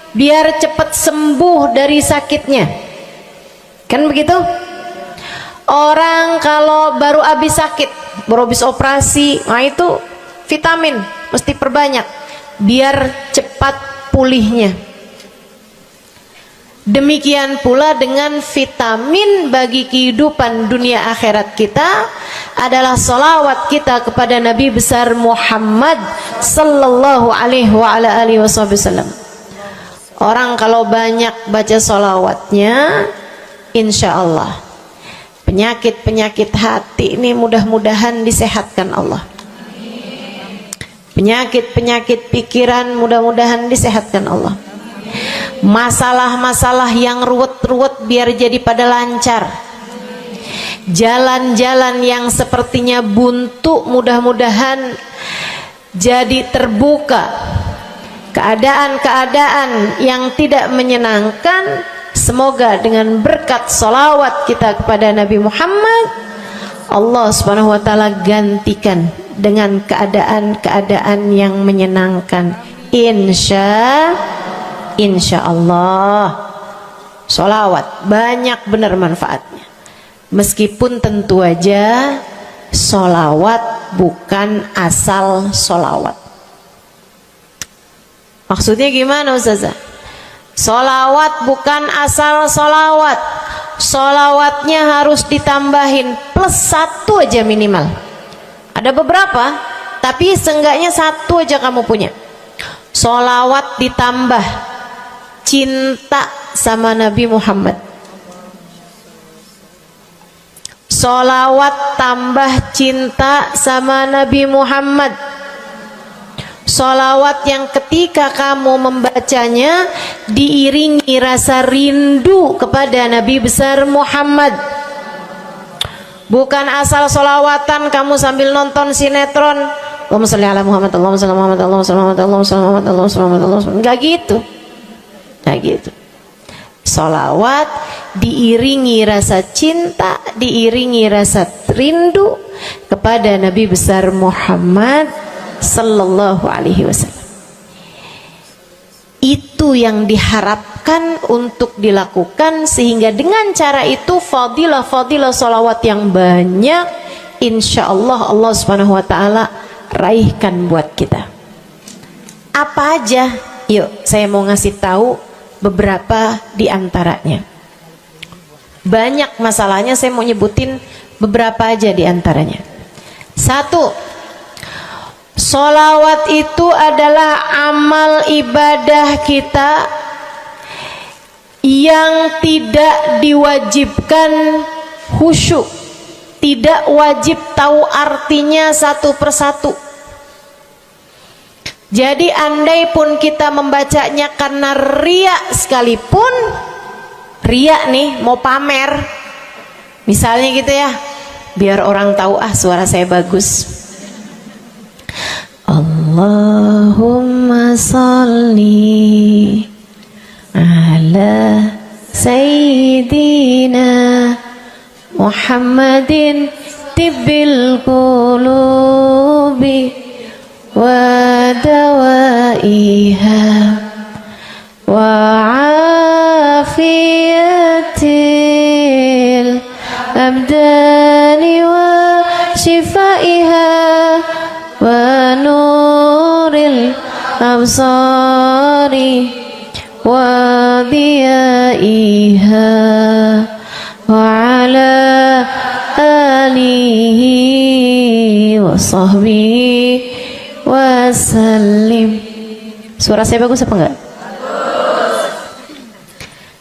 biar cepat sembuh dari sakitnya, kan begitu? Orang kalau baru habis sakit baru habis operasi, nah itu vitamin mesti perbanyak biar cepat pulihnya. Demikian pula dengan vitamin bagi kehidupan dunia akhirat kita adalah salawat kita kepada Nabi besar Muhammad sallallahu alaihi wa ala alihi wasallam. Orang kalau banyak baca salawatnya, insya Allah penyakit-penyakit hati ini mudah-mudahan disehatkan Allah. Penyakit-penyakit pikiran mudah-mudahan disehatkan Allah. Masalah-masalah yang ruwet-ruwet biar jadi pada lancar. Jalan-jalan yang sepertinya buntu mudah-mudahan jadi terbuka. Keadaan-keadaan yang tidak menyenangkan, semoga dengan berkat salawat kita kepada Nabi Muhammad, Allah subhanahu wa ta'ala gantikan dengan keadaan-keadaan yang menyenangkan. Insya Allah. Sholawat banyak benar manfaatnya. Meskipun tentu aja sholawat bukan asal sholawat. Maksudnya gimana Ustazah? Sholawat bukan asal sholawat. Sholawatnya harus ditambahin plus 1 aja minimal. Ada beberapa, tapi seenggaknya 1 aja kamu punya. Sholawat ditambah cinta sama Nabi Muhammad. Sholawat tambah cinta sama Nabi Muhammad. Sholawat yang ketika kamu membacanya diiringi rasa rindu kepada Nabi besar Muhammad. Bukan asal sholawatan kamu sambil nonton sinetron, Allahumma sholli ala Muhammad, Allahumma sholli ala Muhammad, Allahumma sholli ala Muhammad, Allahumma sholli ala Muhammad, Allahumma sholli ala Muhammad. Enggak gitu. Enggak gitu. Sholawat diiringi rasa cinta, diiringi rasa rindu kepada Nabi besar Muhammad sallallahu alaihi wasallam. Itu yang diharapkan untuk dilakukan, sehingga dengan cara itu fadilah-fadilah sholawat yang banyak insya Allah Allah subhanahu wa ta'ala raihkan buat kita. Apa aja? Yuk saya mau ngasih tahu beberapa di antaranya. Banyak masalahnya, saya mau nyebutin beberapa aja di antaranya. 1. Sholawat itu adalah amal ibadah kita yang tidak diwajibkan khusyuk, tidak wajib tahu artinya satu persatu. Jadi andai pun kita membacanya karena riya sekalipun, riya nih mau pamer, misalnya gitu ya, biar orang tahu suara saya bagus. Allahumma salli ala sayyidina Muhammadin tibbil qulubi wa dawaiha wa afiyatil abdani wa shifaiha wa nuril absari wa diyaiha wa ala alihi wa sahbihi wa sallim. Suara saya bagus apa enggak? Bagus.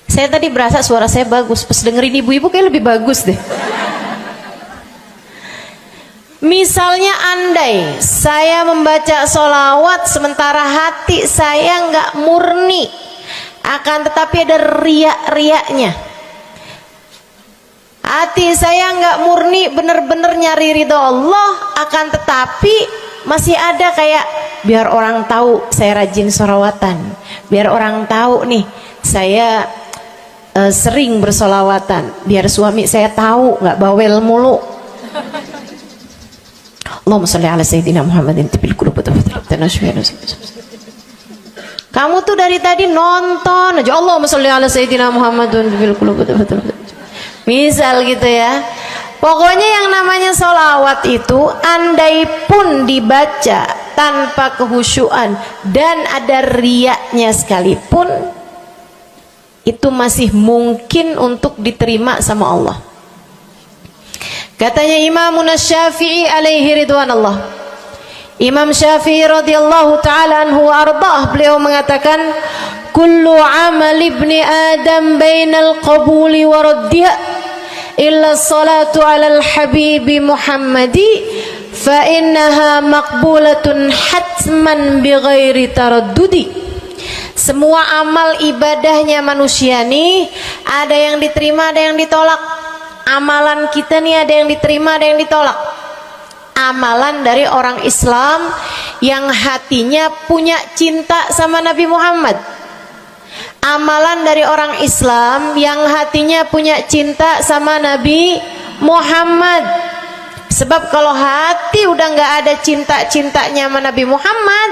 Saya tadi berasa suara saya bagus, pas dengerin ibu-ibu kayak lebih bagus deh. Misalnya andai saya membaca sholawat sementara hati saya nggak murni, akan tetapi ada riak-riaknya. Hati saya nggak murni bener-bener nyari ridho Allah, akan tetapi masih ada kayak biar orang tahu saya rajin sholawatan, biar orang tahu nih saya sering bersolawatan, biar suami saya tahu nggak bawel mulu. Allahumma sholli ala sayyidina Muhammadin tibbil qulubi wa kamu tuh dari tadi nonton aja Allahumma sholli ala sayyidina Muhammadin tibbil qulubi. Misal gitu ya, Pokoknya yang namanya sholawat itu andai pun dibaca tanpa kehusyuan dan ada riaknya sekalipun, itu masih mungkin untuk diterima sama Allah. Katanya Imam Syafi'i alaihi ridwanullah, Imam Syafi'i radhiyallahu ta'ala anhu ardah, beliau mengatakan, kullu amal ibni adam bainal qabuli wa raddiha illa salatu ala al-habibi Muhammadi fa innaha maqbulatun hatman bighairi taraddudi. Semua amal ibadahnya manusia nih ada yang diterima, ada yang ditolak. Amalan kita nih ada yang diterima, ada yang ditolak. Amalan dari orang Islam yang hatinya punya cinta sama Nabi Muhammad. Amalan dari orang Islam yang hatinya punya cinta sama Nabi Muhammad. Sebab kalau hati udah nggak ada cinta-cintanya sama Nabi Muhammad,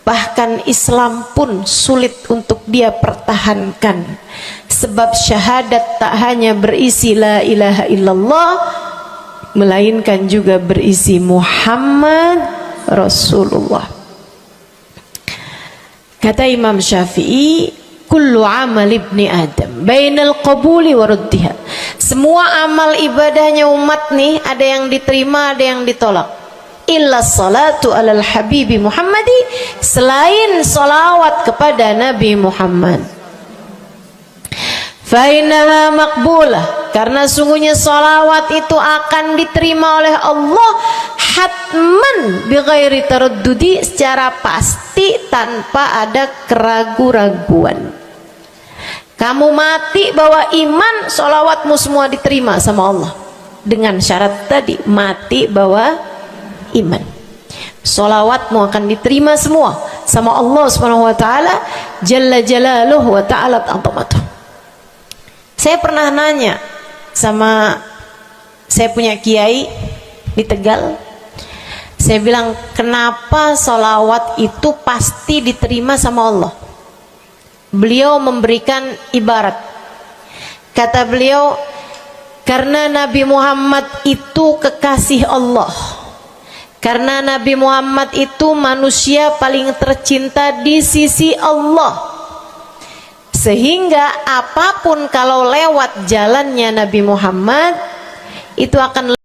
bahkan Islam pun sulit untuk dia pertahankan. Sebab syahadat tak hanya berisi la ilaha illallah, melainkan juga berisi Muhammad Rasulullah. Kata Imam Syafi'i, kullu amal ibni adam bainal qabuli wa raddiha. Semua amal ibadahnya umat nih ada yang diterima, ada yang ditolak. Illa salatu alal habibi Muhammadi, selain salawat kepada Nabi Muhammad. Fa innaha maqbulah, karena sungguhnya salawat itu akan diterima oleh Allah hatman bighairi taraddudi, secara pasti tanpa ada keraguan-raguan. Kamu mati bawa iman, salawatmu semua diterima sama Allah. Dengan syarat tadi, mati bawa iman, salawatmu akan diterima semua sama Allah Subhanahu wa taala jalla jalaluhu wa ta'alat azamatuh. Saya pernah nanya sama saya punya kiai di Tegal. Saya bilang, kenapa salawat itu pasti diterima sama Allah? Beliau memberikan ibarat. Kata beliau, karena Nabi Muhammad itu kekasih Allah. Karena Nabi Muhammad itu manusia paling tercinta di sisi Allah. Sehingga apapun kalau lewat jalannya Nabi Muhammad, itu akan